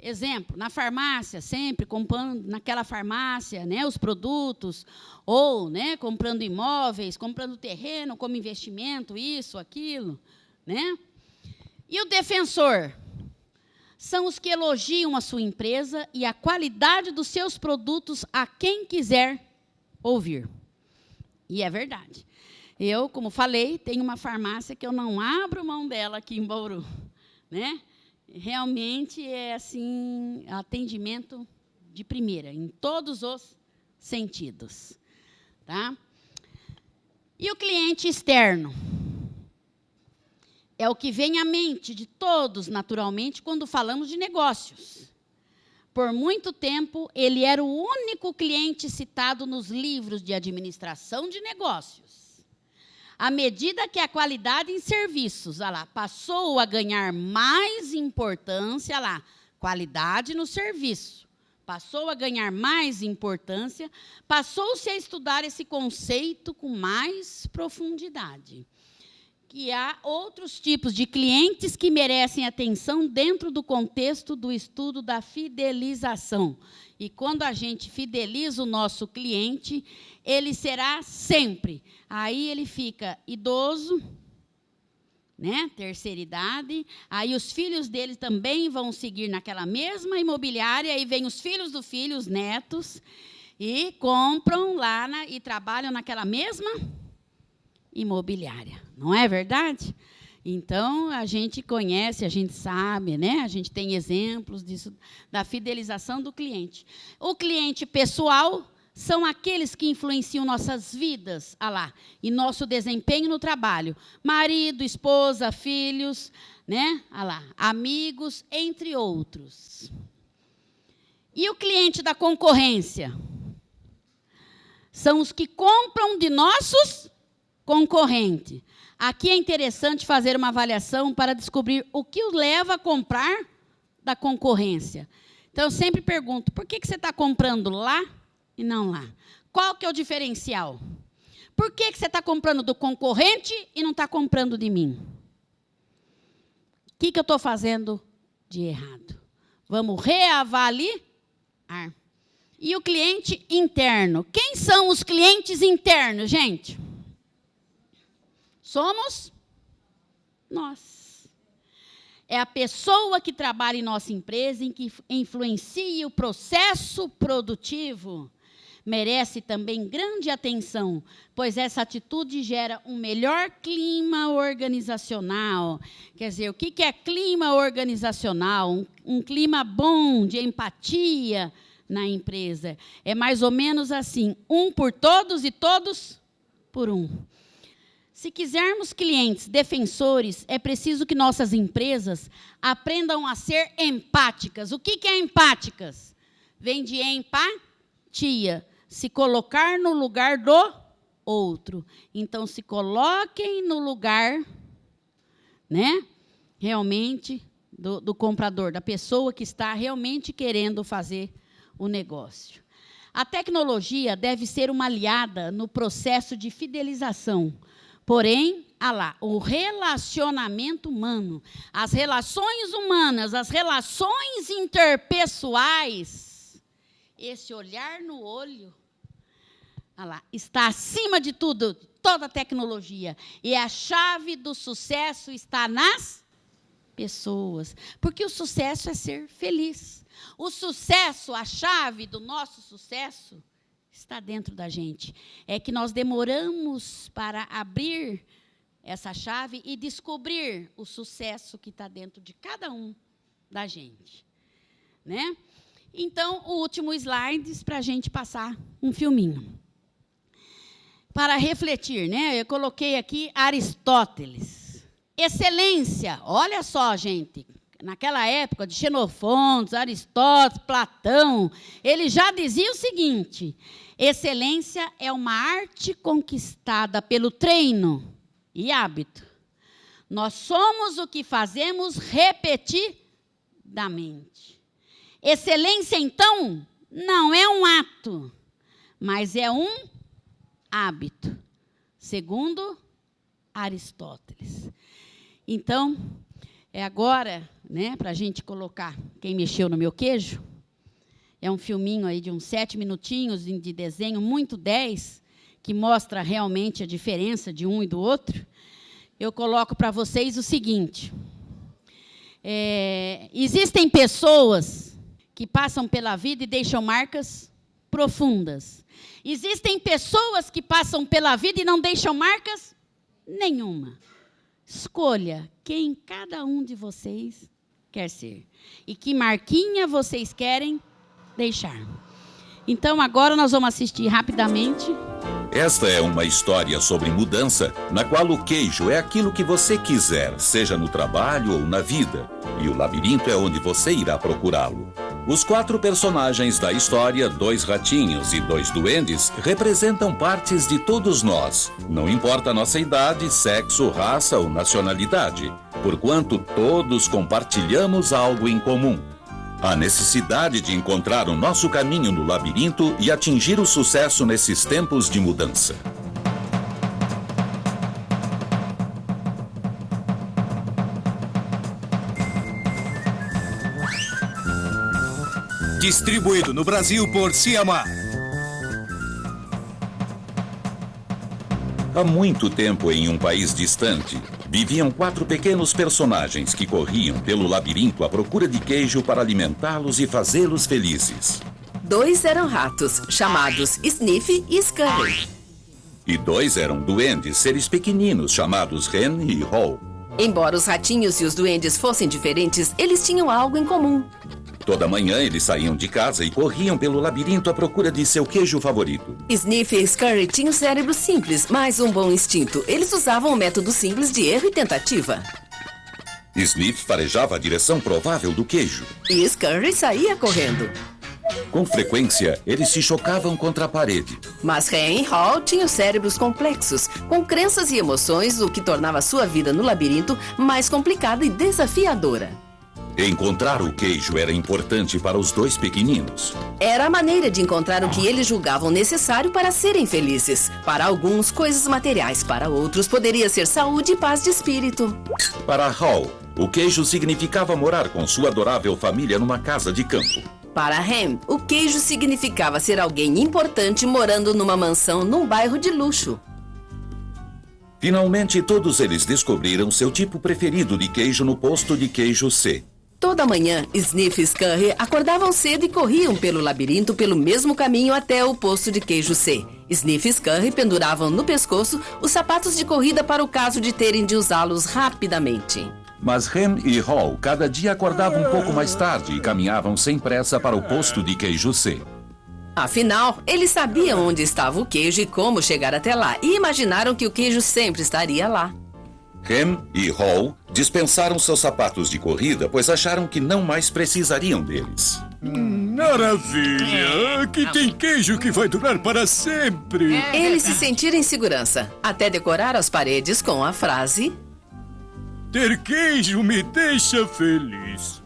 Exemplo, na farmácia, sempre comprando naquela farmácia, né, os produtos, ou né, comprando imóveis, comprando terreno como investimento, isso, aquilo. Né? E o defensor? São os que elogiam a sua empresa e a qualidade dos seus produtos a quem quiser ouvir. E é verdade. Eu, como falei, tenho uma farmácia que eu não abro mão dela aqui em Bauru. Né? Realmente é assim, atendimento de primeira, em todos os sentidos. Tá? E o cliente externo? é o que vem à mente de todos, naturalmente, quando falamos de negócios. Por muito tempo, ele era o único cliente citado nos livros de administração de negócios. À medida que a qualidade em serviços passou a ganhar mais importância, qualidade no serviço, passou a ganhar mais importância, passou-se a estudar esse conceito com mais profundidade. Que há outros tipos de clientes que merecem atenção dentro do contexto do estudo da fidelização. E quando a gente fideliza o nosso cliente, ele será sempre. Aí ele fica idoso, né? Terceira idade. Aí os filhos dele também vão seguir naquela mesma imobiliária. Aí vem os filhos do filho, os netos, e compram lá e trabalham naquela mesma imobiliária. Não é verdade? Então, a gente conhece, a gente sabe, né? A gente tem exemplos disso, da fidelização do cliente. O cliente pessoal são aqueles que influenciam nossas vidas, e nosso desempenho no trabalho. Marido, esposa, filhos, né? Amigos, entre outros. E o cliente da concorrência? São os que compram de nossos concorrentes. Aqui é interessante fazer uma avaliação para descobrir o que o leva a comprar da concorrência. Então, eu sempre pergunto, por que você está comprando lá e não lá? Qual que é o diferencial? Por que você está comprando do concorrente e não está comprando de mim? O que eu estou fazendo de errado? Vamos reavaliar. E o cliente interno? Quem são os clientes internos, gente? Somos nós. É a pessoa que trabalha em nossa empresa, em que influencia o processo produtivo. Merece também grande atenção, pois essa atitude gera um melhor clima organizacional. Quer dizer, o que é clima organizacional? Um clima bom, de empatia na empresa. É mais ou menos assim, um por todos e todos por um. Se quisermos clientes defensores, é preciso que nossas empresas aprendam a ser empáticas. O que é empáticas? Vem de empatia, se colocar no lugar do outro. Então, se coloquem no lugar, né, realmente, do comprador, da pessoa que está realmente querendo fazer o negócio. A tecnologia deve ser uma aliada no processo de fidelização. Porém, o relacionamento humano, as relações humanas, as relações interpessoais, esse olhar no olho, está acima de tudo, toda a tecnologia. E a chave do sucesso está nas pessoas. Porque o sucesso é ser feliz. O sucesso, a chave do nosso sucesso, está dentro da gente. É que nós demoramos para abrir essa chave e descobrir o sucesso que está dentro de cada um da gente. Né? Então, o último slide para a gente passar um filminho. Para refletir, né? Eu coloquei aqui Aristóteles. Excelência, olha só, gente. Naquela época de Xenofonte, Aristóteles, Platão, ele já dizia o seguinte: excelência é uma arte conquistada pelo treino e hábito. Nós somos o que fazemos repetidamente. Excelência, então, não é um ato, mas é um hábito, segundo Aristóteles. Então, é agora, né, para a gente colocar Quem Mexeu no Meu Queijo. É um filminho aí de uns 7 minutinhos de desenho, muito 10, que mostra realmente a diferença de um e do outro. Eu coloco para vocês o seguinte. Existem pessoas que passam pela vida e deixam marcas profundas. Existem pessoas que passam pela vida e não deixam marcas nenhuma. Escolha quem cada um de vocês quer ser. E que marquinha vocês querem deixar. Então, agora nós vamos assistir rapidamente Esta é uma história sobre mudança, na qual o queijo é aquilo que você quiser, seja no trabalho ou na vida. E o labirinto é onde você irá procurá-lo. Os 4 personagens da história, 2 ratinhos e 2 duendes, representam partes de todos nós. Não importa a nossa idade, sexo, raça ou nacionalidade, porquanto todos compartilhamos algo em comum. A necessidade de encontrar o nosso caminho no labirinto e atingir o sucesso nesses tempos de mudança. Distribuído no Brasil por Ciamar. Há muito tempo, em um país distante, viviam 4 pequenos personagens que corriam pelo labirinto à procura de queijo para alimentá-los e fazê-los felizes. 2 eram ratos, chamados Sniff e Scurry. E 2 eram duendes, seres pequeninos, chamados Hen e Haw. Embora os ratinhos e os duendes fossem diferentes, eles tinham algo em comum. Toda manhã eles saíam de casa e corriam pelo labirinto à procura de seu queijo favorito. Sniff e Scurry tinham cérebros simples, mas um bom instinto. Eles usavam o método simples de erro e tentativa. Sniff farejava a direção provável do queijo. E Scurry saía correndo. Com frequência, eles se chocavam contra a parede. Mas Hen e Haw tinham cérebros complexos, com crenças e emoções, o que tornava sua vida no labirinto mais complicada e desafiadora. Encontrar o queijo era importante para os 2 pequeninos. Era a maneira de encontrar o que eles julgavam necessário para serem felizes. Para alguns, coisas materiais. Para outros, poderia ser saúde e paz de espírito. Para Haw, o queijo significava morar com sua adorável família numa casa de campo. Para Hen, o queijo significava ser alguém importante morando numa mansão num bairro de luxo. Finalmente, todos eles descobriram seu tipo preferido de queijo no posto de queijo C. Toda manhã, Sniff e Scurry acordavam cedo e corriam pelo labirinto pelo mesmo caminho até o posto de queijo C. Sniff e Scurry penduravam no pescoço os sapatos de corrida para o caso de terem de usá-los rapidamente. Mas Hen e Haw cada dia acordavam um pouco mais tarde e caminhavam sem pressa para o posto de queijo C. Afinal, eles sabiam onde estava o queijo e como chegar até lá, e imaginaram que o queijo sempre estaria lá. Hen e Haw dispensaram seus sapatos de corrida, pois acharam que não mais precisariam deles. Maravilha! Aqui tem queijo que vai durar para sempre. Eles se sentiram em segurança, até decorar as paredes com a frase: Ter queijo me deixa feliz.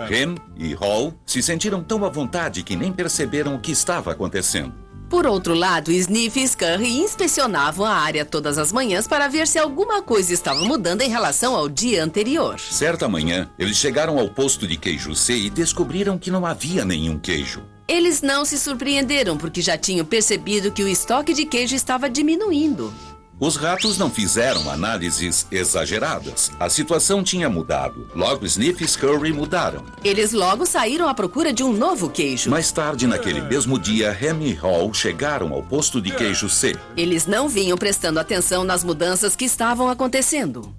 Hen e Haw se sentiram tão à vontade que nem perceberam o que estava acontecendo. Por outro lado, Sniff e Scurry inspecionavam a área todas as manhãs para ver se alguma coisa estava mudando em relação ao dia anterior. Certa manhã, eles chegaram ao posto de queijo C e descobriram que não havia nenhum queijo. Eles não se surpreenderam porque já tinham percebido que o estoque de queijo estava diminuindo. Os ratos não fizeram análises exageradas. A situação tinha mudado. Logo, Sniff e Scurry mudaram. Eles logo saíram à procura de um novo queijo. Mais tarde, naquele mesmo dia, Hen e Haw chegaram ao posto de queijo C. Eles não vinham prestando atenção nas mudanças que estavam acontecendo.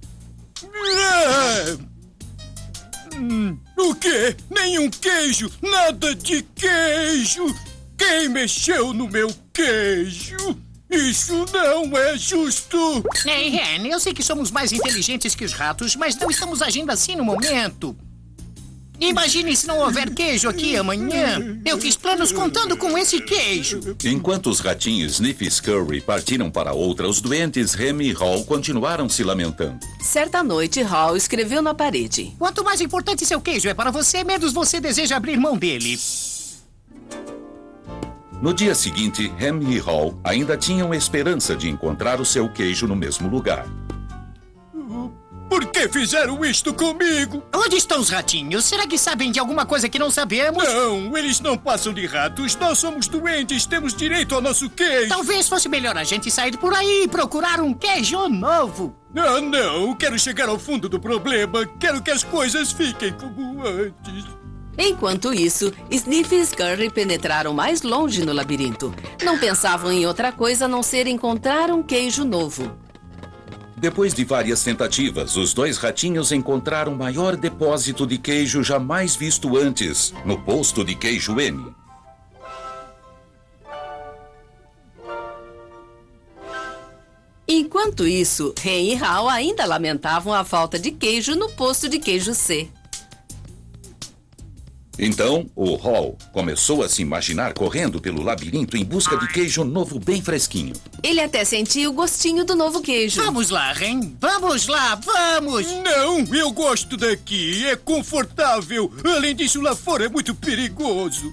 O quê? Nenhum queijo! Nada de queijo! Quem mexeu no meu queijo? Isso não é justo! Ei, Hen, eu sei que somos mais inteligentes que os ratos, mas não estamos agindo assim no momento. Imagine se não houver queijo aqui amanhã. Eu fiz planos contando com esse queijo. Enquanto os ratinhos Sniff e Scurry partiram para outra, os doentes Hen e Haw continuaram se lamentando. Certa noite, Haw escreveu na parede: Quanto mais importante seu queijo é para você, menos você deseja abrir mão dele. No dia seguinte, Hen e Haw ainda tinham esperança de encontrar o seu queijo no mesmo lugar. Por que fizeram isto comigo? Onde estão os ratinhos? Será que sabem de alguma coisa que não sabemos? Não, eles não passam de ratos. Nós somos doentes, temos direito ao nosso queijo. Talvez fosse melhor a gente sair por aí e procurar um queijo novo. Não, quero chegar ao fundo do problema. Quero que as coisas fiquem como antes. Enquanto isso, Sniff e Scurry penetraram mais longe no labirinto. Não pensavam em outra coisa a não ser encontrar um queijo novo. Depois de várias tentativas, os 2 ratinhos encontraram o maior depósito de queijo jamais visto antes, no posto de queijo N. Enquanto isso, Ren e Hal ainda lamentavam a falta de queijo no posto de queijo C. Então, o Hall começou a se imaginar correndo pelo labirinto em busca de queijo novo bem fresquinho. Ele até sentia o gostinho do novo queijo. Vamos lá, Ren. Vamos lá, vamos! Não, eu gosto daqui. É confortável. Além disso, lá fora é muito perigoso.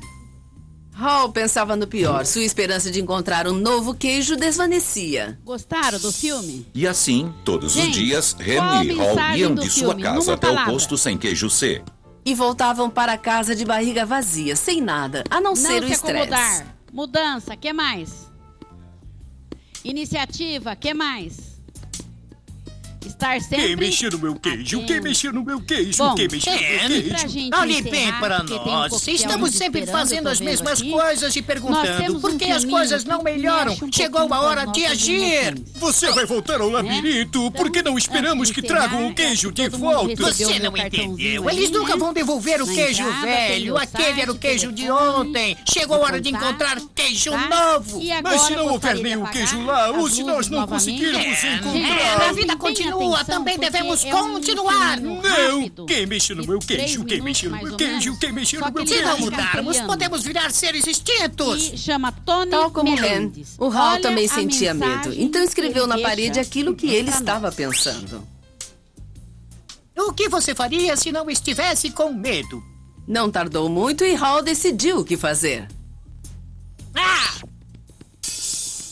Hal pensava no pior. Sua esperança de encontrar um novo queijo desvanecia. Gostaram do filme? E assim, todos os Gente, dias, qual a Rem e Hall mensagem iam do de sua filme? casa Numa até o palavra. posto sem queijo C. E voltavam para casa de barriga vazia, sem nada, a não ser o Não se estresse. acomodar. Mudança, que mais? Iniciativa, que mais? Estar sempre... Quem mexeu no meu queijo? Quem mexeu no meu queijo? Bom, Quem mexeu no meu Ren, queijo? pra gente olhe bem encerrar, para porque tem um nós. coquetel Estamos nos sempre esperando, fazendo eu as tô vendo mesmas aqui. coisas e Nós perguntando temos por um que as filminho coisas aqui não que melhoram. mexe um Chegou a pouquinho com hora as de nossas agir. emoções. Você vai voltar ao labirinto? Por que não esperamos que tragam o queijo de todo mundo volta? recebeu Você o meu não cartãozinho entendeu. ali, Eles nunca né? vão devolver o Na queijo entrada, velho. tem o Aquele era o site, queijo de telefone, ontem. Chegou a hora de contato, encontrar queijo tá? novo. E agora Mas se eu não houver gostaria de nenhum apagar queijo lá, ou as se nós luzes não novamente. conseguirmos Gente, encontrar... a vida prestem continua, atenção, também porque devemos é um continuar. filminho Não! rápido, Quem mexeu no de meu 3 queijo? Quem minutos, mexeu no mais meu ou queijo? menos. Quem mexeu Só no meu que Se ele não vai ficar mudarmos, criando. podemos virar seres extintos. E chama Tony Tal como Ren, Melendes. o Hal Olha também a sentia medo. mensagem Então escreveu que na ele parede deixa aquilo que ele pra estava nós. pensando. O que você faria se não estivesse com medo? Não tardou muito e Hal decidiu o que fazer. Ah!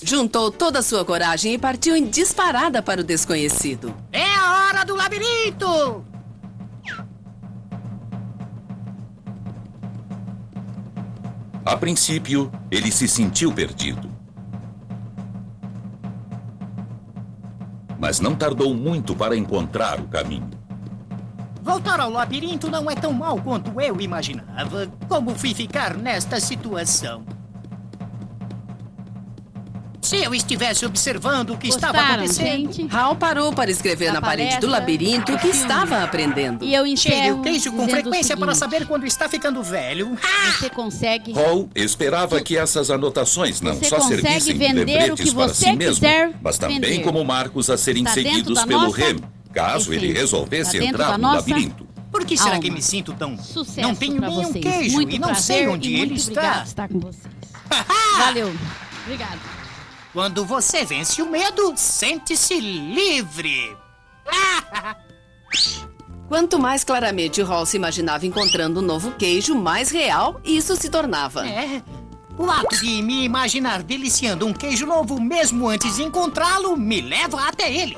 Juntou toda a sua coragem e partiu em disparada para o desconhecido. É a hora do labirinto! A princípio, ele se sentiu perdido. Mas não tardou muito para encontrar o caminho. Voltar ao labirinto não é tão mal quanto eu imaginava. Como fui ficar nesta situação? Se eu estivesse observando o que estava Gostaram, acontecendo... gente? Hal parou para escrever Da na parede do palestra, labirinto o que do filme. estava aprendendo. E eu Cheire encerro o queijo com dizendo frequência o para seguinte, saber quando está ficando velho. Você consegue... Hall esperava que essas anotações não Você só consegue servissem de vender o lembretes que para você si mesmo, quiser mas também vender. como marcos a serem Está dentro seguidos da pelo nossa Rem, caso ele essência. resolvesse Está dentro entrar da no nossa labirinto. Por que será Alma. que me sinto tão... Sucesso não tenho pra nenhum vocês. queijo Muito e não prazer sei onde e ele muito está. obrigado estar com vocês. Valeu. Obrigado. Quando você vence o medo, sente-se livre. Quanto mais claramente Hal se imaginava encontrando um novo queijo, mais real isso se tornava. É. O ato de me imaginar deliciando um queijo novo mesmo antes de encontrá-lo me leva até ele.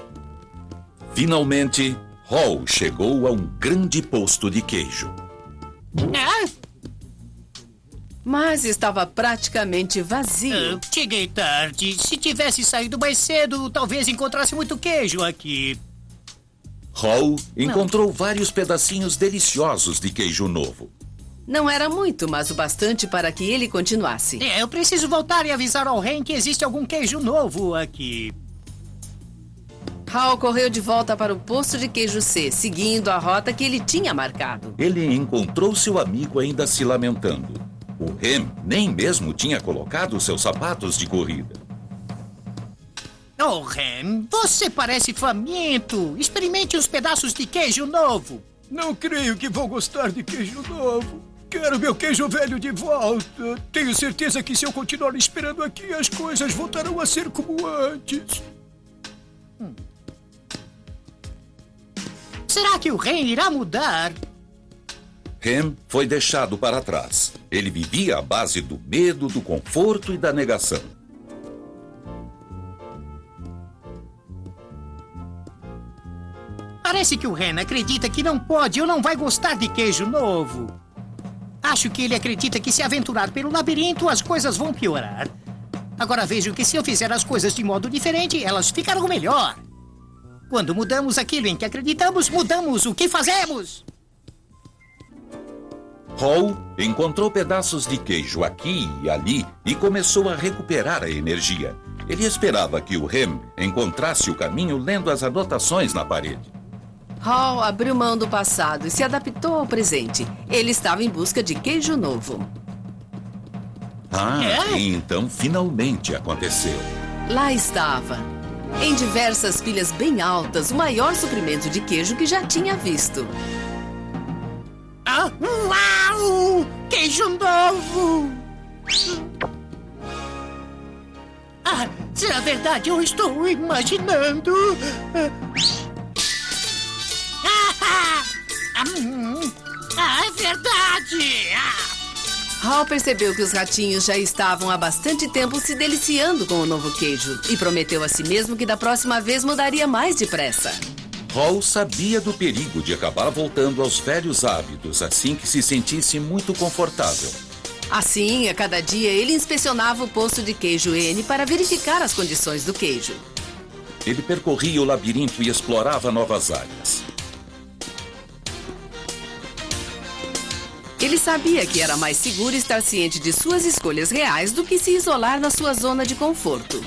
Finalmente, Hall chegou a um grande posto de queijo. Ah, Mas estava praticamente vazio. cheguei tarde. Se tivesse saído mais cedo, talvez encontrasse muito queijo aqui. Hall encontrou vários pedacinhos deliciosos de queijo novo. Não era muito, mas o bastante para que ele continuasse. Eu preciso voltar e avisar ao Ren que existe algum queijo novo aqui. Hal correu de volta para o posto de queijo C, seguindo a rota que ele tinha marcado. Ele encontrou seu amigo ainda se lamentando. O Rem nem mesmo tinha colocado seus sapatos de corrida. Oh, Ren, você parece faminto. Experimente os pedaços de queijo novo. Não creio que vou gostar de queijo novo. Quero meu queijo velho de volta. Tenho certeza que se eu continuar esperando aqui, as coisas voltarão a ser como antes. Será que o Ren irá mudar? Rem foi deixado para trás. Ele vivia à base do medo, do conforto e da negação. Parece que o Ren acredita que não pode ou não vai gostar de queijo novo. Acho que ele acredita que se aventurar pelo labirinto, as coisas vão piorar. Agora vejo que se eu fizer as coisas de modo diferente, elas ficarão melhor. Quando mudamos aquilo em que acreditamos, mudamos o que fazemos. Hall encontrou pedaços de queijo aqui e ali e começou a recuperar a energia. Ele esperava que o Rem encontrasse o caminho lendo as anotações na parede. Hal abriu mão do passado e se adaptou ao presente. Ele estava em busca de queijo novo. E então finalmente aconteceu. Lá estava. Em diversas pilhas bem altas, o maior suprimento de queijo que já tinha visto. Ah, uau! Queijo novo! Ah, será verdade? Eu estou imaginando. É verdade! Hal percebeu que os ratinhos já estavam há bastante tempo se deliciando com o novo queijo e prometeu a si mesmo que da próxima vez mudaria mais depressa. Hal sabia do perigo de acabar voltando aos velhos hábitos assim que se sentisse muito confortável. Assim, a cada dia, ele inspecionava o poço de queijo N para verificar as condições do queijo. Ele percorria o labirinto e explorava novas áreas. Ele sabia que era mais seguro estar ciente de suas escolhas reais do que se isolar na sua zona de conforto.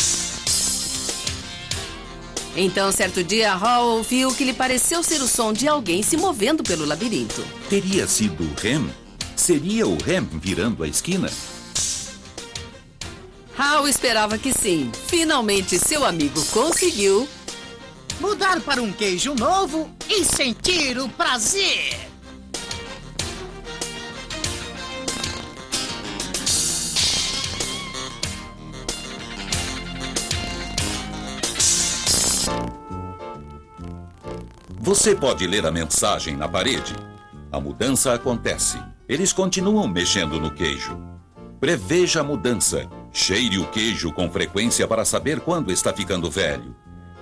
Então, certo dia, Hal ouviu o que lhe pareceu ser o som de alguém se movendo pelo labirinto. Teria sido o Rem? Seria o Rem virando a esquina? Hal esperava que sim. Finalmente, seu amigo conseguiu Mudar para um queijo novo e sentir o prazer. Você pode ler a mensagem na parede. A mudança acontece. Eles continuam mexendo no queijo. Preveja a mudança. Cheire o queijo com frequência para saber quando está ficando velho.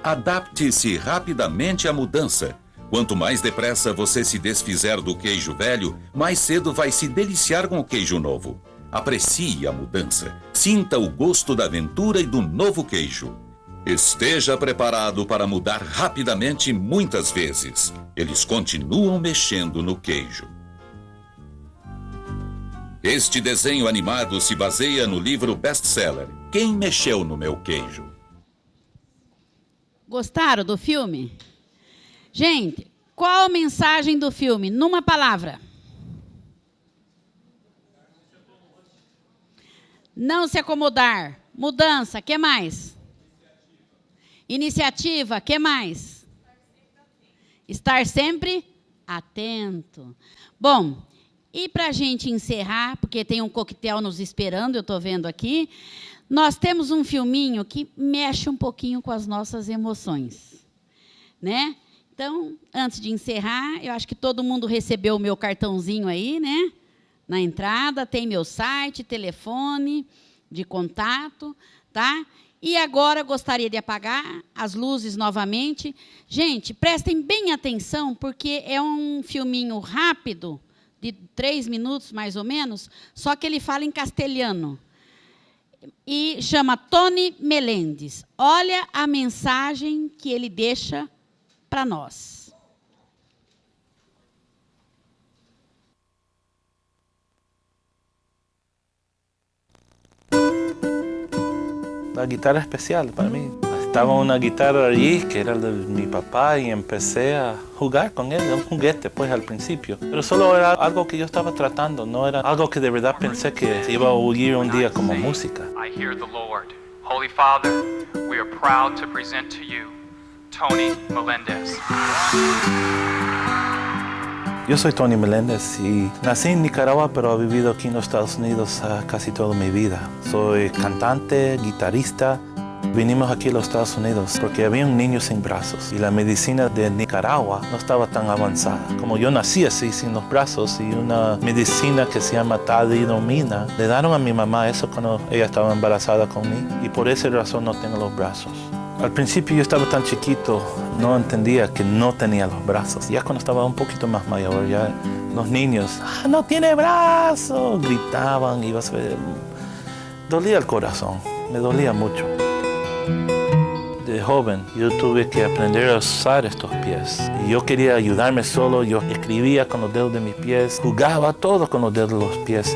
Adapte-se rapidamente à mudança. Quanto mais depressa você se desfizer do queijo velho, mais cedo vai se deliciar com o queijo novo. Aprecie a mudança. Sinta o gosto da aventura e do novo queijo. Esteja preparado para mudar rapidamente muitas vezes. Eles continuam mexendo no queijo. Este desenho animado se baseia no livro best-seller Quem Mexeu no Meu Queijo? Gostaram do filme? Gente, qual a mensagem do filme? Numa palavra. Não se acomodar. Mudança. Que mais? Iniciativa. Que mais? Estar sempre atento. Bom, e para a gente encerrar, porque tem um coquetel nos esperando, eu estou vendo aqui, nós temos um filminho que mexe um pouquinho com as nossas emoções, né? Então, antes de encerrar, eu acho que todo mundo recebeu o meu cartãozinho aí, né? Na entrada, tem meu site, telefone de contato, tá? E agora gostaria de apagar as luzes novamente. Gente, prestem bem atenção, porque é um filminho rápido, de 3 minutos mais ou menos, só que ele fala em castelhano. E chama Tony Melendez. Olha a mensagem que ele deixa para nós. La guitarra especial para mí. Estaba una guitarra allí que era de mi papá y empecé a jugar con él, un juguete pues al principio. Pero solo era algo que yo estaba tratando, no era algo que de verdad pensé que iba a oír un día como música. I hear the Lord. Holy Father, we are proud to present to you Tony Melendez. Yo soy Tony Melendez y nací en Nicaragua, pero he vivido aquí en los Estados Unidos casi toda mi vida. Soy cantante, guitarrista. Vinimos aquí a los Estados Unidos porque había un niño sin brazos y la medicina de Nicaragua no estaba tan avanzada. Como yo nací así, sin los brazos, y una medicina que se llama talidomida, le dieron a mi mamá eso cuando ella estaba embarazada conmigo y por esa razón no tengo los brazos. Al principio yo estaba tan chiquito, no entendía que no tenía los brazos. Ya cuando estaba un poquito más mayor, ya los niños, no tiene brazos, gritaban y dolía el corazón, me dolía mucho. De joven yo tuve que aprender a usar estos pies. Y yo quería ayudarme solo, yo escribía con los dedos de mis pies, jugaba todo con los dedos de los pies.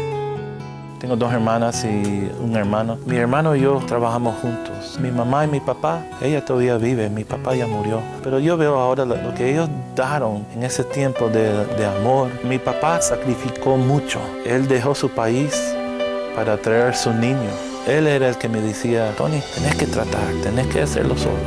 Tengo 2 hermanas y un hermano. Mi hermano y yo trabajamos juntos. Mi mamá y mi papá, ella todavía vive, mi papá ya murió. Pero yo veo ahora lo que ellos daron en ese tiempo de amor. Mi papá sacrificó mucho. Él dejó su país para traer a su niño. Él era el que me decía, Tony, tenés que tratar, tenés que hacerlo solo.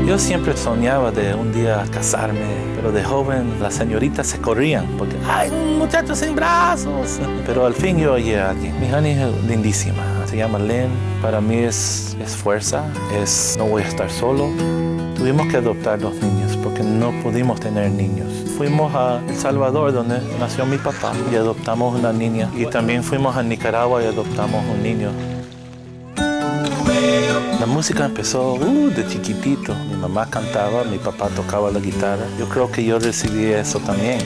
Yo siempre soñaba de un día casarme, pero de joven las señoritas se corrían porque ¡ay, un muchacho sin brazos! Pero al fin yo hallé a alguien. Mi honey es lindísima, se llama Lynn. Para mí es fuerza, no voy a estar solo. Tuvimos que adoptar 2 niños porque no pudimos tener niños. Fuimos a El Salvador, donde nació mi papá, y adoptamos una niña. Y también fuimos a Nicaragua y adoptamos un niño. La música empezó de chiquitito. Mi mamá cantaba, mi papá tocaba la guitarra. Yo creo que yo recibí eso también.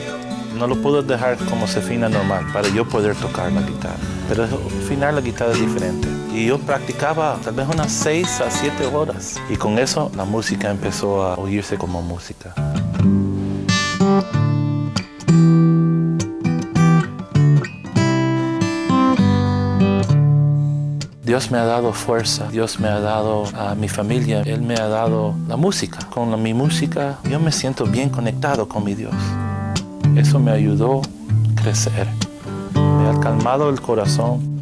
No lo puedo dejar como Sefina normal para yo poder tocar la guitarra. Pero afinar la guitarra es diferente. Y yo practicaba tal vez unas 6 a 7 horas. Y con eso la música empezó a oírse como música. Dios me ha dado fuerza, Dios me ha dado a mi familia, Él me ha dado la música. Con mi música yo me siento bien conectado con mi Dios. Eso me ayudó a crecer, me ha calmado el corazón.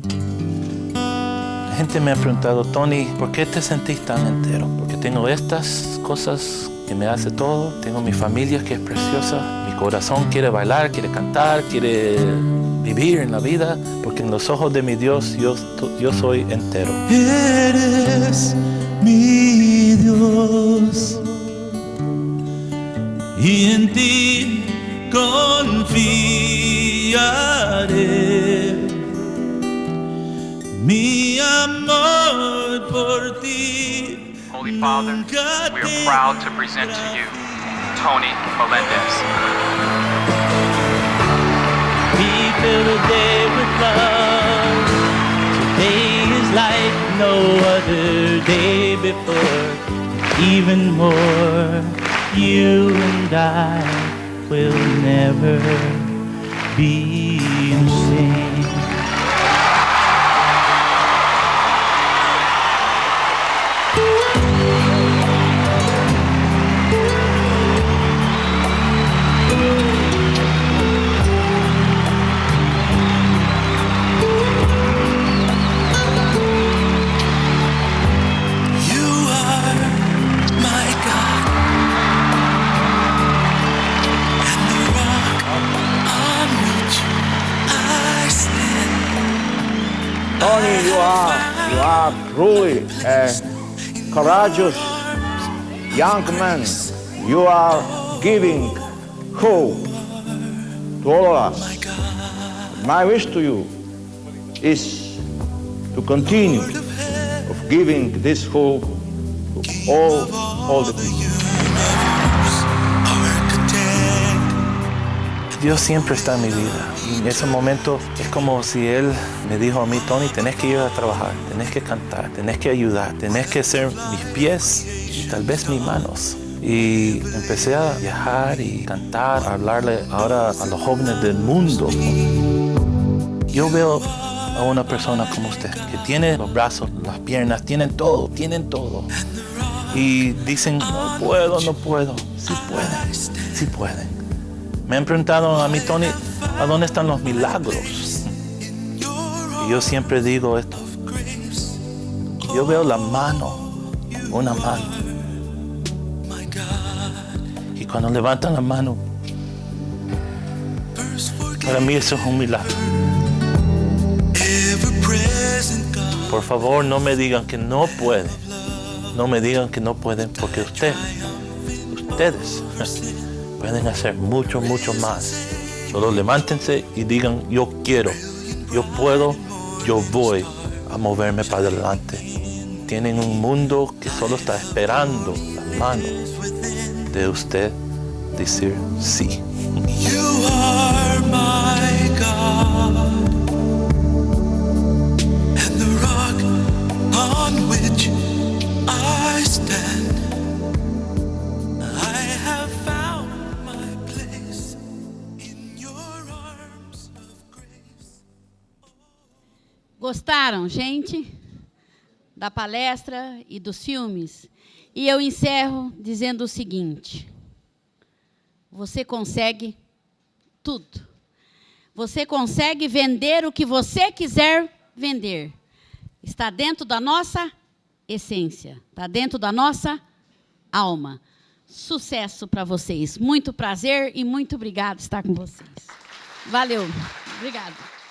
La gente me ha preguntado, Tony, ¿por qué te sentís tan entero? Porque tengo estas cosas que me hace todo, tengo mi familia que es preciosa, mi corazón quiere bailar, quiere cantar, quiere vivir en la vida, porque en los ojos de mi Dios yo soy entero. Eres mi Dios y en ti confiaré. Mi amor por ti. Holy Father, we are proud to present to you Tony Melendez. We fill the day with love. Today is like no other day before. Even more, you and I will never be the same. Tony, you are truly a courageous young man. You are giving hope to all of us. My wish to you is to continue of giving this hope to all the people. Dios siempre está en mi vida. Y en ese momento es como si Él me dijo a mí, Tony, tenés que ir a trabajar, tenés que cantar, tenés que ayudar, tenés que ser mis pies y tal vez mis manos. Y empecé a viajar y cantar, a hablarle ahora a los jóvenes del mundo. Yo veo a una persona como usted, que tiene los brazos, las piernas, tienen todo. Y dicen, no puedo. Sí pueden. Me han preguntado a mí, Tony, ¿a dónde están los milagros? Y yo siempre digo esto. Yo veo una mano. Y cuando levantan la mano, para mí eso es un milagro. Por favor, no me digan que no pueden. No me digan que no pueden, porque ustedes pueden hacer mucho más. Solo levántense y digan, yo quiero, yo puedo, yo voy a moverme para adelante. Tienen un mundo que solo está esperando las manos de usted decir sí. You are my God, and the rock on which I stand. I have found my place in your arms of grace. Gostaram, gente, da palestra e dos filmes? E eu encerro dizendo o seguinte: você consegue tudo. Você consegue vender o que você quiser vender. Está dentro da nossa essência, está dentro da nossa alma. Sucesso para vocês. Muito prazer e muito obrigado por estar com vocês. Valeu. Obrigada.